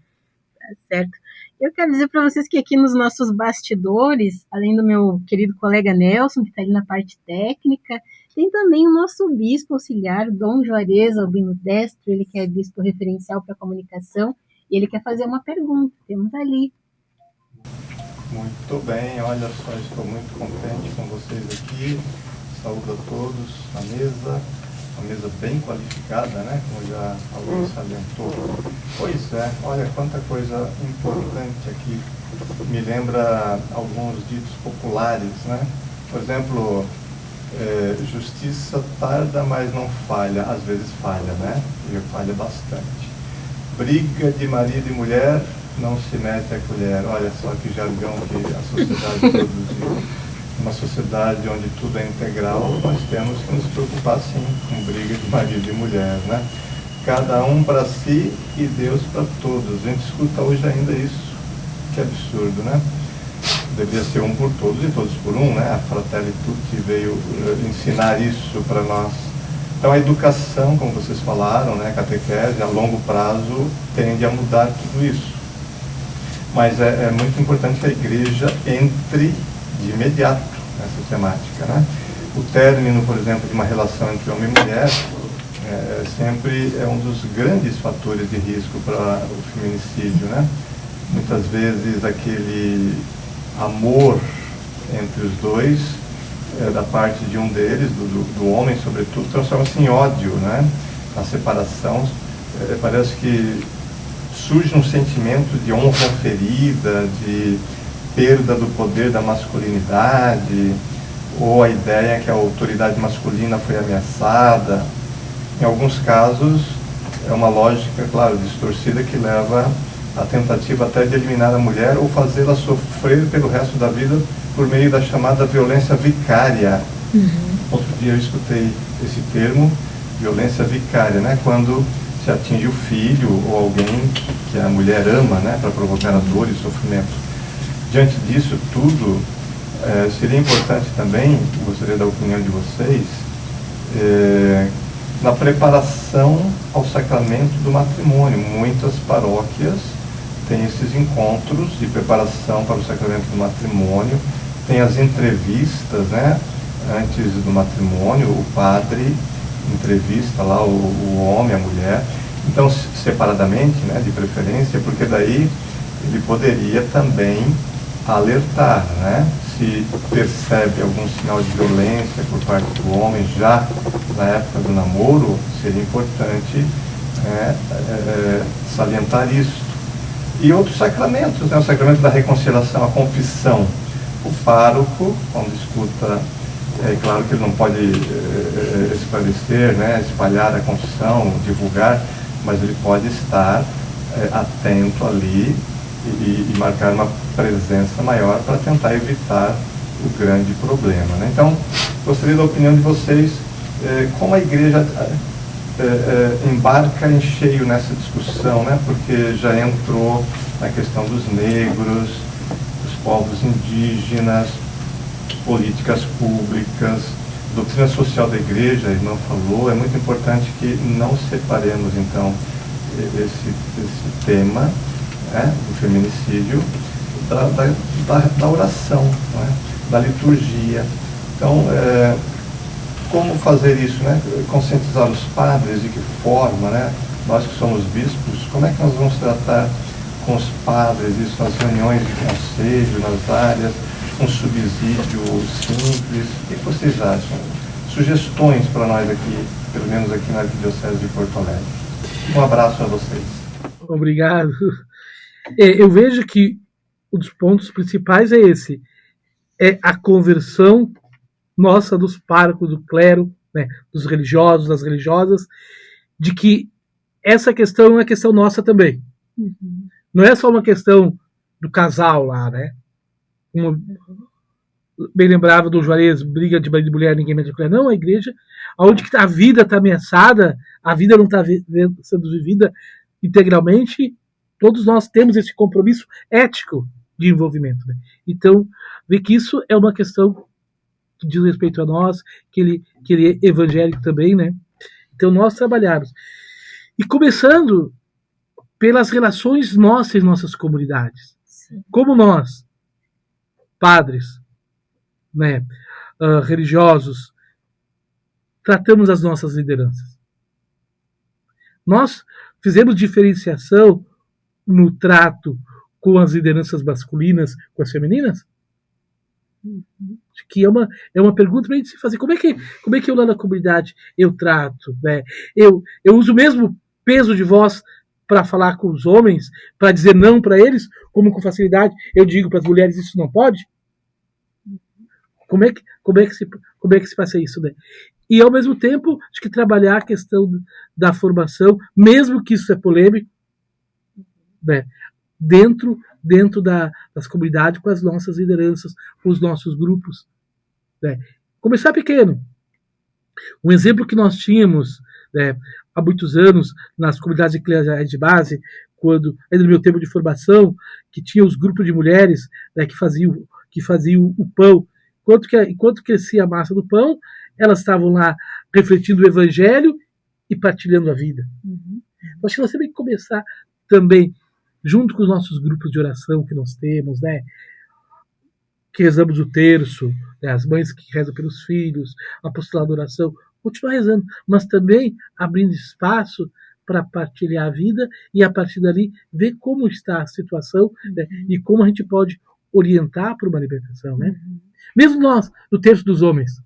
Certo. Eu quero dizer para vocês que aqui nos nossos bastidores, além do meu querido colega Nelson, que está ali na parte técnica, tem também o nosso bispo auxiliar, Dom Juarez Albino Destro, ele que é bispo referencial para comunicação, e ele quer fazer uma pergunta. Temos ali. Muito bem, olha só, estou muito contente com vocês aqui. Saúdo a todos na mesa, uma mesa bem qualificada, né? Como já alguém salientou. Pois é, olha quanta coisa importante aqui. Me lembra alguns ditos populares, né? Por exemplo, justiça tarda, mas não falha. Às vezes falha, né? E falha bastante. Briga de marido e mulher, não se mete a colher. Olha só que jargão que a sociedade produziu. Uma sociedade onde tudo é integral, nós temos que nos preocupar sim com briga de marido e mulher, né? Cada um para si e Deus para todos. A gente escuta hoje ainda isso, que absurdo, né? Devia ser um por todos e todos por um, né? A Fratelli Tutti veio ensinar isso para nós. Então a educação, como vocês falaram, né? Catequese, a longo prazo, tende a mudar tudo isso. Mas é muito importante que a igreja entre de imediato nessa temática, né? O término, por exemplo, de uma relação entre homem e mulher sempre é um dos grandes fatores de risco para o feminicídio, né? Muitas vezes aquele amor entre os dois, da parte de um deles, do homem sobretudo, transforma-se em ódio, né? Na separação, parece que surge um sentimento de honra ferida, perda do poder da masculinidade, ou a ideia que a autoridade masculina foi ameaçada. Em alguns casos, é uma lógica, claro, distorcida, que leva à tentativa até de eliminar a mulher ou fazê-la sofrer pelo resto da vida por meio da chamada violência vicária. Outro dia eu escutei esse termo, violência vicária, né? Quando se atinge o filho ou alguém que a mulher ama, né? Para provocar a dor e sofrimento. Diante disso tudo, seria importante também, gostaria da opinião de vocês, na preparação ao sacramento do matrimônio. Muitas paróquias têm esses encontros de preparação para o sacramento do matrimônio, tem as entrevistas, né, antes do matrimônio, o padre entrevista lá o homem, a mulher, então separadamente, né, de preferência, porque daí ele poderia também alertar, né, se percebe algum sinal de violência por parte do homem já na época do namoro, seria importante salientar isso. E outros sacramentos, né, o sacramento da reconciliação, a confissão. O pároco, quando escuta, é claro que ele não pode esclarecer, né, espalhar a confissão, divulgar, mas ele pode estar atento ali e marcar uma presença maior para tentar evitar o grande problema, né? Então, gostaria da opinião de vocês, como a igreja embarca em cheio nessa discussão, né? Porque já entrou na questão dos negros, dos povos indígenas, políticas públicas, doutrina social da igreja, a irmã falou, é muito importante que não separemos, então, esse tema, do feminicídio, da oração, né? Da liturgia. Então, como fazer isso, né? Conscientizar os padres, de que forma, né? Nós que somos bispos, como é que nós vamos tratar com os padres isso nas reuniões de conselho, nas áreas, um subsídio simples? O que vocês acham? Sugestões para nós aqui, pelo menos aqui na Arquidiocese de Porto Alegre. Um abraço a vocês. Obrigado. Eu vejo que um dos pontos principais é esse, é a conversão nossa dos párocos, do clero, né, dos religiosos, das religiosas, de que essa questão é uma questão nossa também. Não é só uma questão do casal lá, né? Bem lembrava do Juarez, briga de marido e mulher, ninguém mete a colher. Não, a igreja, onde a vida está ameaçada, a vida não está sendo vivida integralmente, todos nós temos esse compromisso ético de envolvimento, né? Então, ver que isso é uma questão que diz respeito a nós, que ele é evangélico também, né? Então, nós trabalharmos. E começando pelas relações nossas em nossas comunidades. Sim. Como nós, padres, né, religiosos, tratamos as nossas lideranças. Nós fizemos diferenciação no trato com as lideranças masculinas, com as femininas? Acho que é uma pergunta para a gente se fazer. Como é que eu lá na comunidade eu trato, né? Eu uso o mesmo peso de voz para falar com os homens, para dizer não para eles, como com facilidade eu digo para as mulheres isso não pode? Como é que se passa isso, né? E ao mesmo tempo, acho que trabalhar a questão da formação, mesmo que isso é polêmico, né, dentro das comunidades, com as nossas lideranças, com os nossos grupos, né. Começar pequeno. Um exemplo que nós tínhamos, né, há muitos anos nas comunidades eclesiais de base, quando ainda no meu tempo de formação, que tinha os grupos de mulheres, né, que faziam o pão. Enquanto crescia a massa do pão, elas estavam lá refletindo o evangelho e partilhando a vida. Acho que nós temos que começar também, junto com os nossos grupos de oração que nós temos, né, que rezamos o terço, né, as mães que rezam pelos filhos, apostolado de oração, continuar rezando, mas também abrindo espaço para partilhar a vida e, a partir dali, ver como está a situação, né, e como a gente pode orientar para uma libertação, né? Mesmo nós, no Terço dos Homens,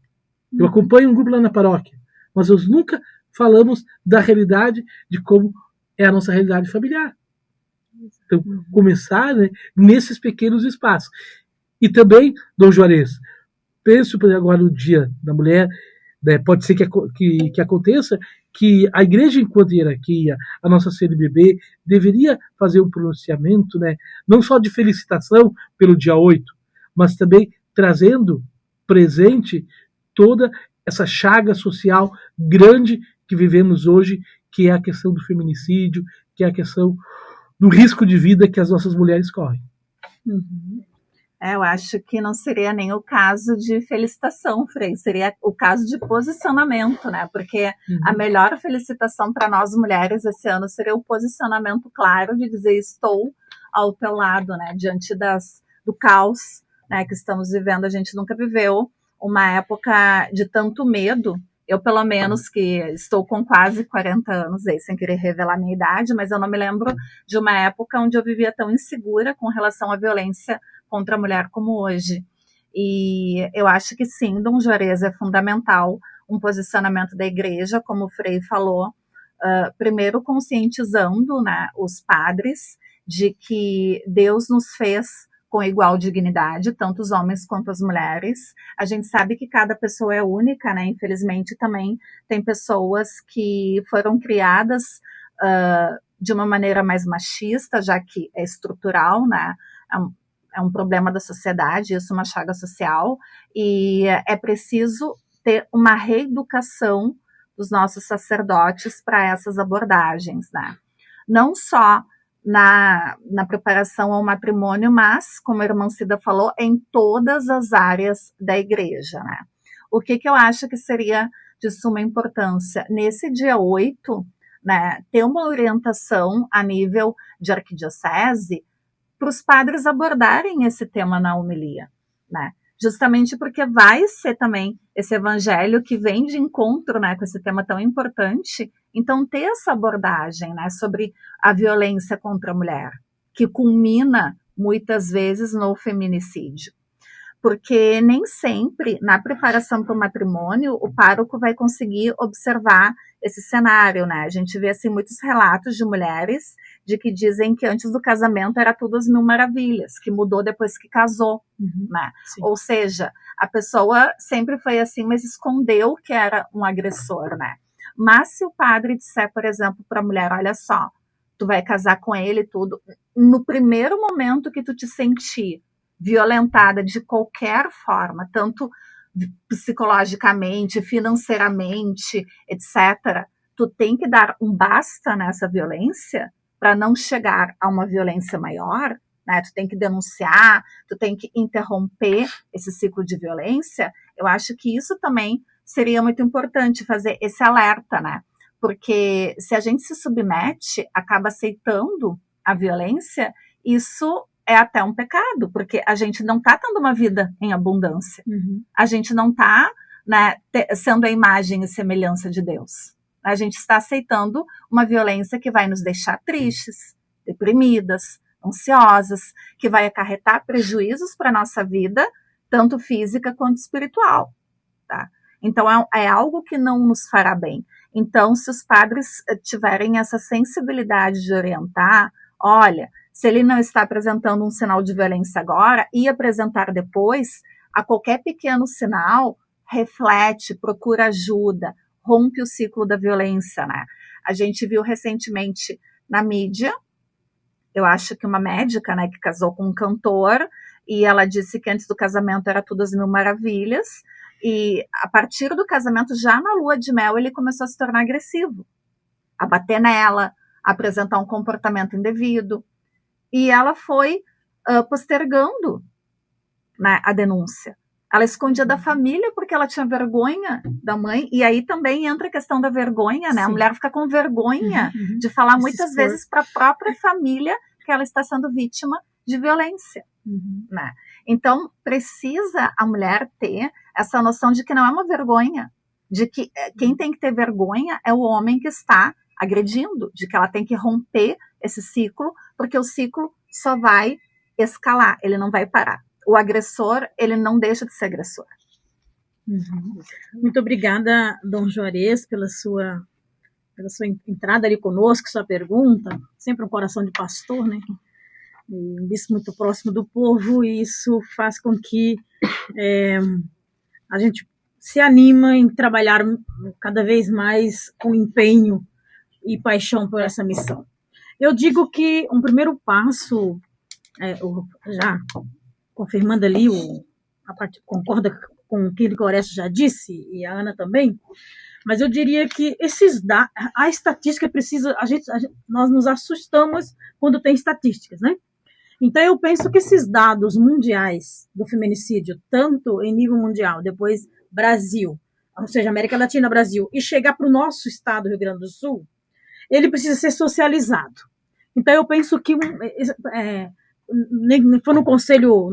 eu acompanho um grupo lá na paróquia, mas nós nunca falamos da realidade, de como é a nossa realidade familiar. Então, começar, né, nesses pequenos espaços. E também, Dom Juarez, penso agora no Dia da Mulher, né, pode ser que aconteça que a igreja, enquanto hierarquia, a nossa CNBB, deveria fazer um pronunciamento, né, não só de felicitação pelo dia 8, mas também trazendo presente toda essa chaga social grande que vivemos hoje, que é a questão do feminicídio, que é a questão do risco de vida que as nossas mulheres correm. Uhum. Eu acho que não seria nem o caso de felicitação, Frei, seria o caso de posicionamento, né? Porque a melhor felicitação para nós mulheres esse ano seria o posicionamento claro de dizer estou ao teu lado, né? Diante do caos, né, que estamos vivendo. A gente nunca viveu uma época de tanto medo. Eu, pelo menos, que estou com quase 40 anos, aí, sem querer revelar minha idade, mas eu não me lembro de uma época onde eu vivia tão insegura com relação à violência contra a mulher como hoje. E eu acho que sim, Dom Juarez, é fundamental um posicionamento da igreja, como o Frei falou, primeiro conscientizando, né, os padres de que Deus nos fez com igual dignidade, tanto os homens quanto as mulheres. A gente sabe que cada pessoa é única, né? Infelizmente também tem pessoas que foram criadas de uma maneira mais machista, já que é estrutural, né? É um problema da sociedade, isso é uma chaga social, e é preciso ter uma reeducação dos nossos sacerdotes para essas abordagens, né? Não só na preparação ao matrimônio, mas, como a irmã Cida falou, em todas as áreas da igreja, né? O que eu acho que seria de suma importância? Nesse dia 8, né, ter uma orientação a nível de arquidiocese para os padres abordarem esse tema na homilia, né? Justamente porque vai ser também esse evangelho que vem de encontro, né, com esse tema tão importante. Então, ter essa abordagem, né, sobre a violência contra a mulher, que culmina muitas vezes no feminicídio. Porque nem sempre, na preparação para o matrimônio, o pároco vai conseguir observar esse cenário, né? A gente vê assim, muitos relatos de mulheres de que dizem que antes do casamento era tudo as mil maravilhas, que mudou depois que casou, né? Ou seja, a pessoa sempre foi assim, mas escondeu que era um agressor, né? Mas se o padre disser, por exemplo, para a mulher, olha só, tu vai casar com ele e tudo, no primeiro momento que tu te sentir violentada de qualquer forma, tanto psicologicamente, financeiramente, etc., tu tem que dar um basta nessa violência para não chegar a uma violência maior, né? Tu tem que denunciar, tu tem que interromper esse ciclo de violência. Eu acho que isso também seria muito importante, fazer esse alerta, né? Porque se a gente se submete, acaba aceitando a violência, isso é até um pecado, porque a gente não está tendo uma vida em abundância. A gente não está, né, sendo a imagem e semelhança de Deus. A gente está aceitando uma violência que vai nos deixar tristes, deprimidas, ansiosas, que vai acarretar prejuízos para a nossa vida, tanto física quanto espiritual. Tá? Então, é algo que não nos fará bem. Então, se os padres tiverem essa sensibilidade de orientar, olha, se ele não está apresentando um sinal de violência agora e apresentar depois, a qualquer pequeno sinal, reflete, procura ajuda, rompe o ciclo da violência, né? A gente viu recentemente na mídia, eu acho que uma médica, né, que casou com um cantor, e ela disse que antes do casamento era tudo as mil maravilhas, e a partir do casamento, já na lua de mel, ele começou a se tornar agressivo, a bater nela, a apresentar um comportamento indevido. E ela foi postergando, né, a denúncia. Ela escondia da família porque ela tinha vergonha da mãe. E aí também entra a questão da vergonha, né? Sim. A mulher fica com vergonha de falar muitas vezes para a própria família que ela está sendo vítima de violência. Né? Então, precisa a mulher ter essa noção de que não é uma vergonha, de que quem tem que ter vergonha é o homem que está agredindo, de que ela tem que romper esse ciclo, porque o ciclo só vai escalar, ele não vai parar. O agressor, ele não deixa de ser agressor. Muito obrigada, Dom Juarez, pela sua pela sua entrada ali conosco, sua pergunta. Sempre um coração de pastor, né? Um bispo muito próximo do povo, e isso faz com que a gente se anima em trabalhar cada vez mais com empenho e paixão por essa missão. Eu digo que um primeiro passo, já confirmando ali, concorda com o que o Orestes já disse, e a Ana também, mas eu diria que a estatística precisa, nós nos assustamos quando tem estatísticas, né? Então eu penso que esses dados mundiais do feminicídio, tanto em nível mundial, depois Brasil, ou seja, América Latina, Brasil, e chegar para o nosso estado, Rio Grande do Sul, ele precisa ser socializado. Então eu penso que foi no conselho,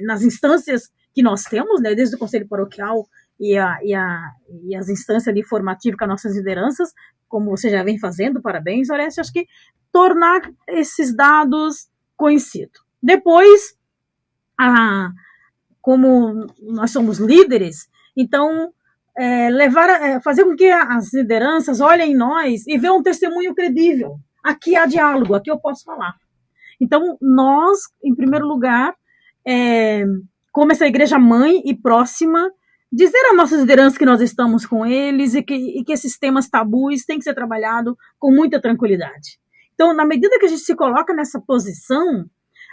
nas instâncias que nós temos, né, desde o conselho paroquial e as instâncias ali formativas com as nossas lideranças, como você já vem fazendo, parabéns, Orestes, acho que tornar esses dados conhecidos. Depois, como nós somos líderes, então fazer com que as lideranças olhem em nós e vejam um testemunho credível. Aqui há diálogo, aqui eu posso falar. Então, nós, em primeiro lugar, como essa igreja mãe e próxima, dizer às nossas lideranças que nós estamos com eles e que esses temas tabus têm que ser trabalhados com muita tranquilidade. Então, na medida que a gente se coloca nessa posição,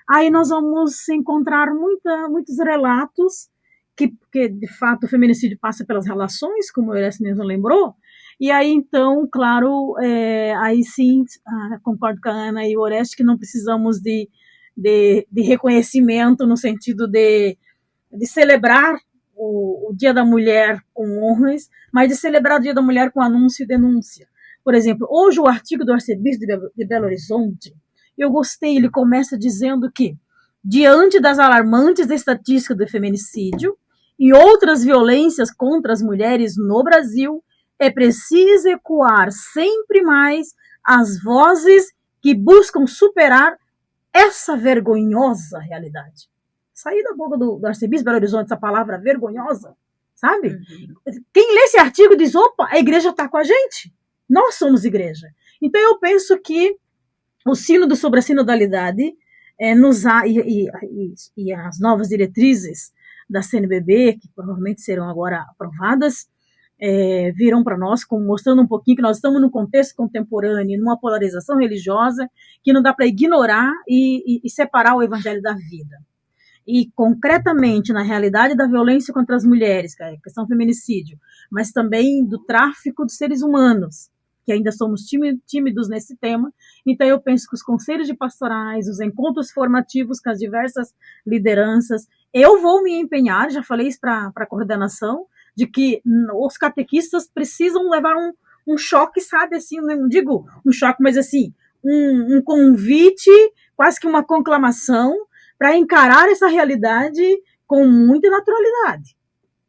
aí nós vamos encontrar muitos relatos que, de fato, o feminicídio passa pelas relações, como o Orestes mesmo lembrou, e aí, então, claro, aí sim, concordo com a Ana e o Orestes que não precisamos de reconhecimento no sentido de celebrar o Dia da Mulher com honras, mas de celebrar o Dia da Mulher com anúncio e denúncia. Por exemplo, hoje o artigo do arcebispo de Belo Horizonte, eu gostei, ele começa dizendo que, diante das alarmantes estatísticas do feminicídio e outras violências contra as mulheres no Brasil, é preciso ecoar sempre mais as vozes que buscam superar essa vergonhosa realidade. Sair da boca do arcebispo de Belo Horizonte essa palavra vergonhosa, sabe? Uhum. Quem lê esse artigo diz, opa, a igreja está com a gente. Nós somos igreja. Então eu penso que o sínodo sobre a sinodalidade e as novas diretrizes da CNBB, que provavelmente serão agora aprovadas, virão para nós mostrando um pouquinho que nós estamos num contexto contemporâneo, numa polarização religiosa, que não dá para ignorar e separar o evangelho da vida. E concretamente na realidade da violência contra as mulheres, que é a questão do feminicídio, mas também do tráfico de seres humanos, que ainda somos tímidos nesse tema. Então eu penso que os conselhos de pastorais, os encontros formativos com as diversas lideranças, eu vou me empenhar, já falei isso para a coordenação, de que os catequistas precisam levar um choque, sabe, assim, não digo um choque, mas assim, um convite, quase que uma conclamação, para encarar essa realidade com muita naturalidade,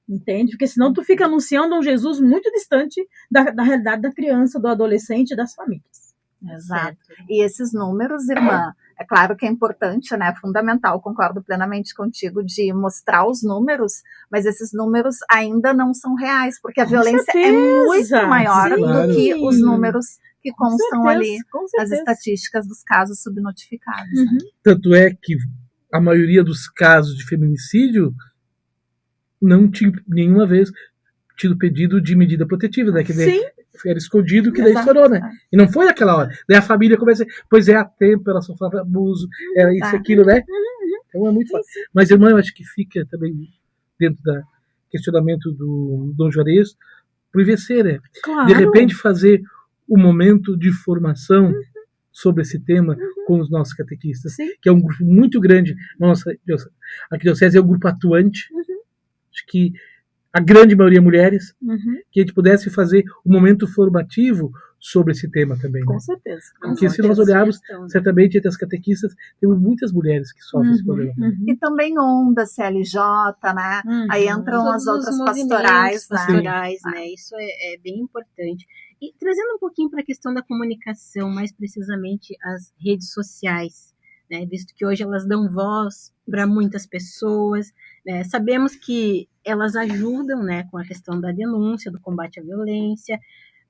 entende? Porque senão tu fica anunciando um Jesus muito distante da realidade da criança, do adolescente e das famílias. Exato. E esses números, irmã, é claro que é importante, né? É fundamental, concordo plenamente contigo, de mostrar os números, mas esses números ainda não são reais, porque a violência é muito maior do que os números que constam ali nas estatísticas dos casos subnotificados. Uhum. Né? Tanto é que a maioria dos casos de feminicídio não tinha nenhuma vez tido pedido de medida protetiva, né? Que era escondido, que daí estourou, né? E não foi naquela hora. Daí a família começa a dizer, pois há tempo, ela sofreu abuso, era isso, aquilo, né? Então é muito fácil. Mas, irmã, eu acho que fica também dentro do questionamento do Dom Juarez, por IVC, né? Claro. De repente fazer um momento de formação sobre esse tema com os nossos catequistas, que é um grupo muito grande. Nossa, a Arquidiocese é um grupo atuante, acho que a grande maioria mulheres, que a gente pudesse fazer um momento formativo sobre esse tema também. Com né? certeza. Porque se nós olharmos, certamente entre as catequistas, temos muitas mulheres que sofrem esse problema. E também Onda, CLJ, né? Aí entram todos as outras os pastorais, né? Isso é bem importante. E trazendo um pouquinho para a questão da comunicação, mais precisamente as redes sociais, né? Visto que hoje elas dão voz para muitas pessoas, né? Sabemos que elas ajudam, né, com a questão da denúncia, do combate à violência.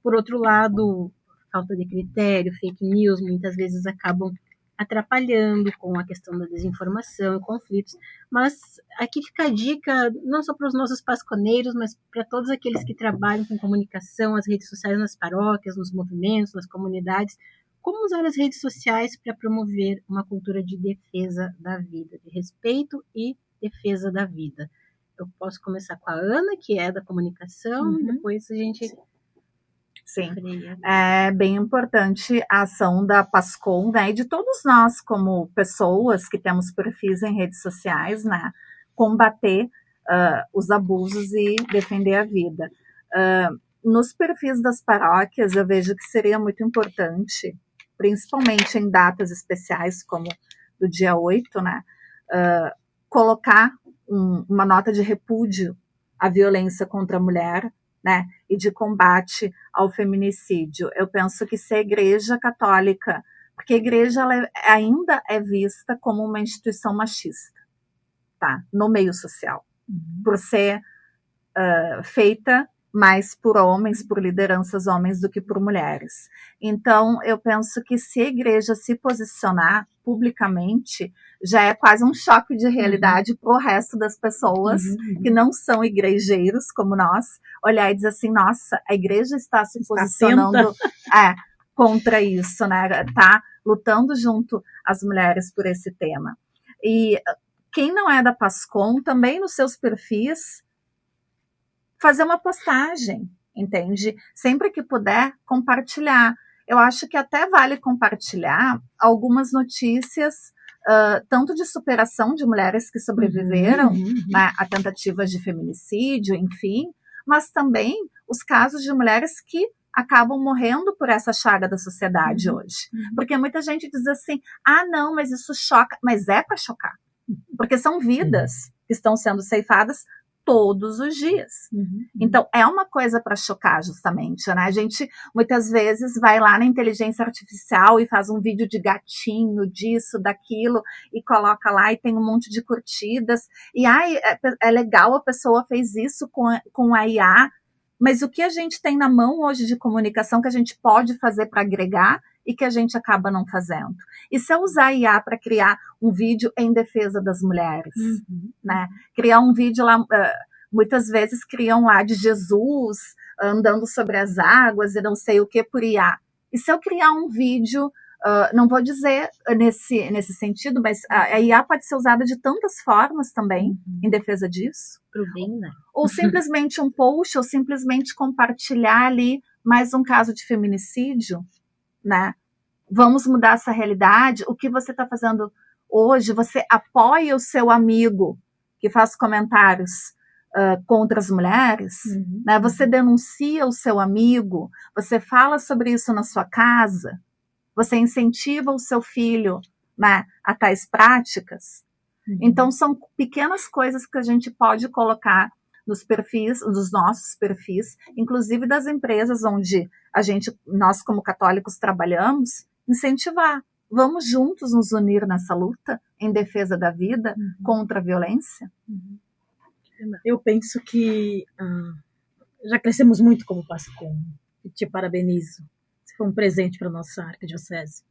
Por outro lado, falta de critério, fake news, muitas vezes acabam atrapalhando com a questão da desinformação e conflitos. Mas aqui fica a dica, não só para os nossos pasconeiros, mas para todos aqueles que trabalham com comunicação, as redes sociais nas paróquias, nos movimentos, nas comunidades, como usar as redes sociais para promover uma cultura de defesa da vida, de respeito e defesa da vida. Eu posso começar com a Ana, que é da comunicação, e depois a gente... Sim, é bem importante a ação da PASCOM, né, e de todos nós como pessoas que temos perfis em redes sociais, né, combater os abusos e defender a vida. Nos perfis das paróquias, eu vejo que seria muito importante, principalmente em datas especiais como do dia 8, né, colocar uma nota de repúdio à violência contra a mulher, né, e de combate ao feminicídio. Eu penso que se a Igreja Católica, porque a Igreja ela ainda é vista como uma instituição machista, tá, no meio social, por ser feita mais por homens, por lideranças homens do que por mulheres. Então, eu penso que se a Igreja se posicionar publicamente, já é quase um choque de realidade para o resto das pessoas que não são igrejeiros como nós, olhar e dizer assim, nossa, a Igreja está se posicionando contra isso, né? Está lutando junto às mulheres por esse tema. E quem não é da PASCOM, também nos seus perfis, fazer uma postagem, entende? Sempre que puder, compartilhar. Eu acho que até vale compartilhar algumas notícias, tanto de superação de mulheres que sobreviveram, né, a tentativas de feminicídio, enfim, mas também os casos de mulheres que acabam morrendo por essa chaga da sociedade hoje. Porque muita gente diz assim, não, mas isso choca. Mas é para chocar. Porque são vidas que estão sendo ceifadas todos os dias. Então, é uma coisa para chocar, justamente, né? A gente, muitas vezes, vai lá na inteligência artificial e faz um vídeo de gatinho, disso, daquilo, e coloca lá e tem um monte de curtidas. E, é legal, a pessoa fez isso com a IA, mas o que a gente tem na mão hoje de comunicação que a gente pode fazer para agregar e que a gente acaba não fazendo. E se eu usar a IA para criar um vídeo em defesa das mulheres, né? Criar um vídeo lá, muitas vezes criam lá de Jesus andando sobre as águas e não sei o que por IA. E se eu criar um vídeo, não vou dizer nesse sentido, mas a IA pode ser usada de tantas formas também em defesa disso. Pro bem, né? Ou simplesmente um post, ou simplesmente compartilhar ali mais um caso de feminicídio, né? Vamos mudar essa realidade. O que você está fazendo hoje? Você apoia o seu amigo que faz comentários contra as mulheres, né? Você denuncia o seu amigo, você fala sobre isso na sua casa, você incentiva o seu filho, né, a tais práticas. Então, são pequenas coisas que a gente pode colocar nos perfis, nos nossos perfis, inclusive das empresas onde nós como católicos trabalhamos, incentivar. Vamos juntos nos unir nessa luta em defesa da vida contra a violência? Eu penso que já crescemos muito como PASCOM. Te parabenizo. Isso foi um presente para a nossa arquidiocese.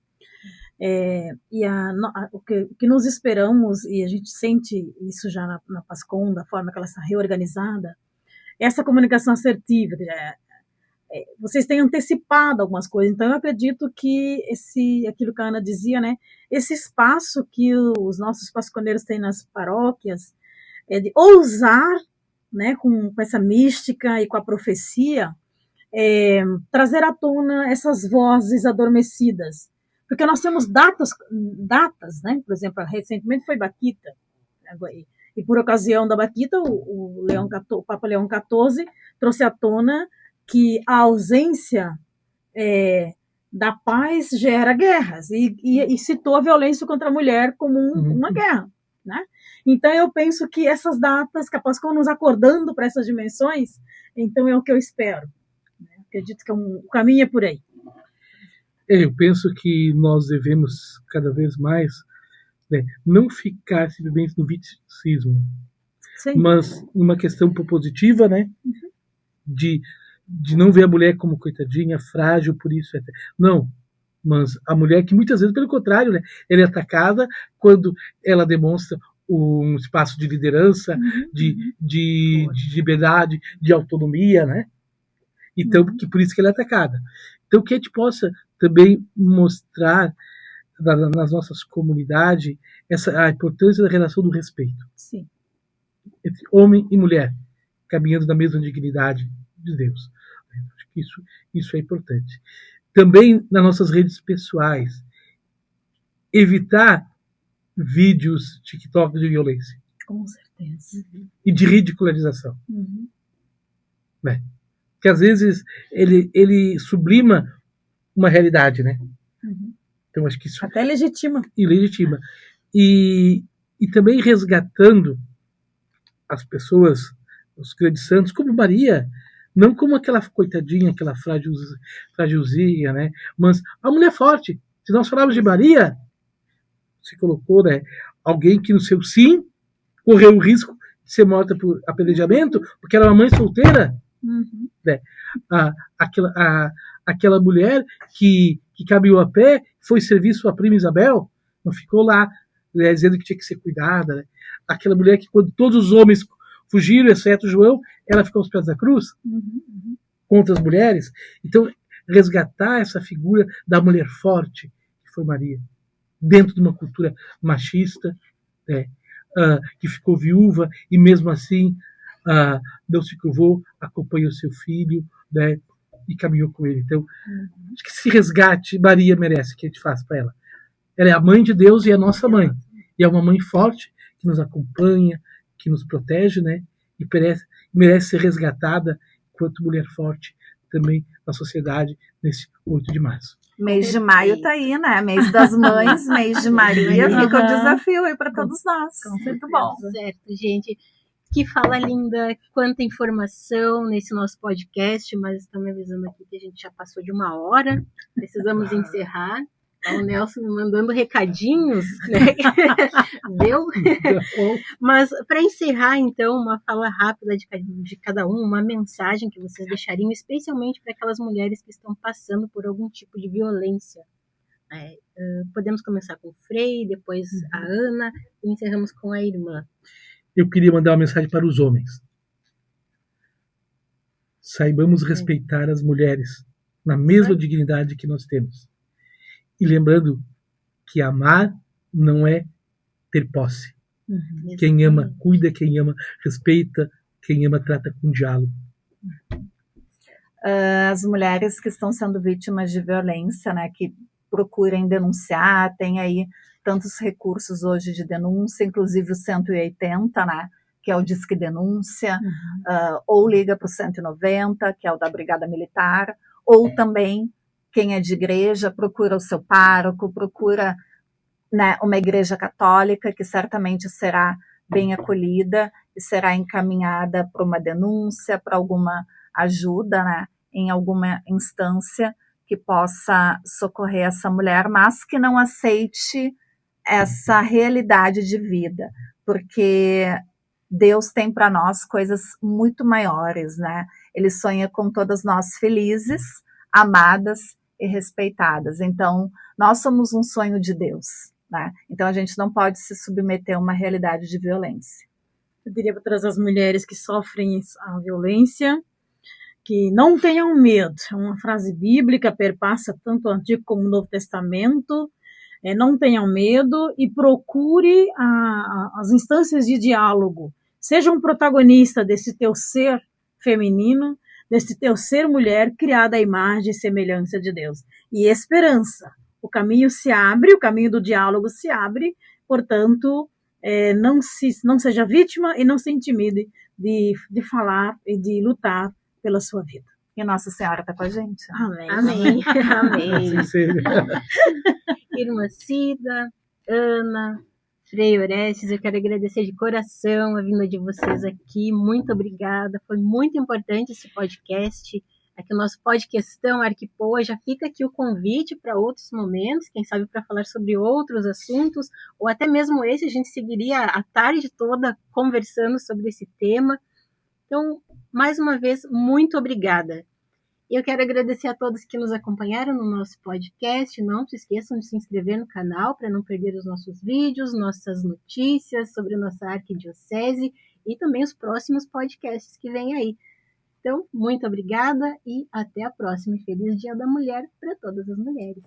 O que nos esperamos, e a gente sente isso já na PASCOM, da forma que ela está reorganizada, é essa comunicação assertiva. Vocês têm antecipado algumas coisas, então eu acredito que aquilo que a Ana dizia, né, esse espaço que os nossos pasconeiros têm nas paróquias, de ousar, né, com essa mística e com a profecia, trazer à tona essas vozes adormecidas. Porque nós temos datas, né? Por exemplo, recentemente foi Baquita, e por ocasião da Baquita, o Papa Leão XIV trouxe à tona que a ausência da paz gera guerras, e citou a violência contra a mulher como uma guerra, né? Então eu penso que essas datas, que a PASCOM nos acordando para essas dimensões, então é o que eu espero, né? Acredito que o caminho é por aí. Eu penso que nós devemos cada vez mais, né, não ficar simplesmente no viticismo, mas uma questão propositiva, né, de de não ver a mulher como coitadinha, frágil, por isso. Não, mas a mulher que muitas vezes, pelo contrário, né, ela é atacada quando ela demonstra um espaço de liderança, de liberdade, de autonomia, né? Então, que por isso que ela é atacada. Então, que a gente possa também mostrar nas nossas comunidades a importância da relação do respeito. Sim. Entre homem e mulher, caminhando na mesma dignidade de Deus. Acho que isso é importante. Também nas nossas redes pessoais, evitar vídeos TikTok de violência. Com certeza. E de ridicularização. Né? Que às vezes ele sublima uma realidade, né? Então acho que isso até legitima. E também resgatando as pessoas, os grandes santos, como Maria, não como aquela coitadinha, aquela frágilzinha, né? Mas a mulher forte. Se nós falarmos de Maria, se colocou, né, alguém que no seu sim correu o risco de ser morta por apedrejamento, porque era uma mãe solteira. Né? Aquela mulher que caminhou a pé, foi servir sua prima Isabel, não ficou lá, né, dizendo que tinha que ser cuidada. Né? Aquela mulher que, quando todos os homens fugiram, exceto João, ela ficou aos pés da cruz contra as mulheres. Então, resgatar essa figura da mulher forte, que foi Maria, dentro de uma cultura machista, né, que ficou viúva e mesmo assim não se curvou, acompanhou seu filho, né, e caminhou com ele. Então, acho que esse resgate Maria merece que a gente faça para ela. Ela é a mãe de Deus e é a nossa mãe. E é uma mãe forte que nos acompanha, que nos protege, né, e merece ser resgatada enquanto mulher forte também na sociedade nesse 8 de março. Mês de maio tá aí, né? Mês das mães, mês de Maria. Fica o desafio aí para todos nós. Muito bom. Certo, gente. Que fala linda, quanta informação nesse nosso podcast, mas estamos avisando aqui que a gente já passou de 1 hora. Precisamos encerrar. O Nelson me mandando recadinhos, né? Deu? Mas para encerrar, então, uma fala rápida de cada um, uma mensagem que vocês deixariam, especialmente para aquelas mulheres que estão passando por algum tipo de violência. Podemos começar com o Frei, depois a Ana, e encerramos com a irmã. Eu queria mandar uma mensagem para os homens. Saibamos respeitar as mulheres na mesma dignidade que nós temos. E lembrando que amar não é ter posse. Quem ama, cuida. Quem ama, respeita. Quem ama, trata com diálogo. As mulheres que estão sendo vítimas de violência, né, que procurem denunciar, tem aí tantos recursos hoje de denúncia, inclusive o 180, né, que é o Disque Denúncia, ou liga para o 190, que é o da Brigada Militar, ou também quem é de igreja, procura o seu pároco, procura, né, uma igreja católica, que certamente será bem acolhida e será encaminhada para uma denúncia, para alguma ajuda, né, em alguma instância que possa socorrer essa mulher, mas que não aceite essa realidade de vida, porque Deus tem para nós coisas muito maiores, né? Ele sonha com todas nós felizes, amadas e respeitadas. Então, nós somos um sonho de Deus, né? Então, a gente não pode se submeter a uma realidade de violência. Eu diria para todas as mulheres que sofrem a violência, que não tenham medo. É uma frase bíblica, perpassa tanto o Antigo como o Novo Testamento. Não tenham medo e procure as instâncias de diálogo. Seja um protagonista desse teu ser feminino, desse teu ser mulher, criada à imagem e semelhança de Deus. E esperança. O caminho se abre, o caminho do diálogo se abre, portanto, não seja vítima e não se intimide de falar e de lutar pela sua vida. E Nossa Senhora está com a gente. Amém. Amém. Amém. Irmã Cida, Ana, Frei Orestes, eu quero agradecer de coração a vinda de vocês aqui. Muito obrigada. Foi muito importante esse podcast. Aqui o nosso podcastão Arquipoa. Já fica aqui o convite para outros momentos, quem sabe para falar sobre outros assuntos, ou até mesmo esse, a gente seguiria a tarde toda conversando sobre esse tema. Então, mais uma vez, muito obrigada. Eu quero agradecer a todos que nos acompanharam no nosso podcast. Não se esqueçam de se inscrever no canal para não perder os nossos vídeos, nossas notícias sobre nossa arquidiocese e também os próximos podcasts que vêm aí. Então, muito obrigada e até a próxima. Feliz Dia da Mulher para todas as mulheres.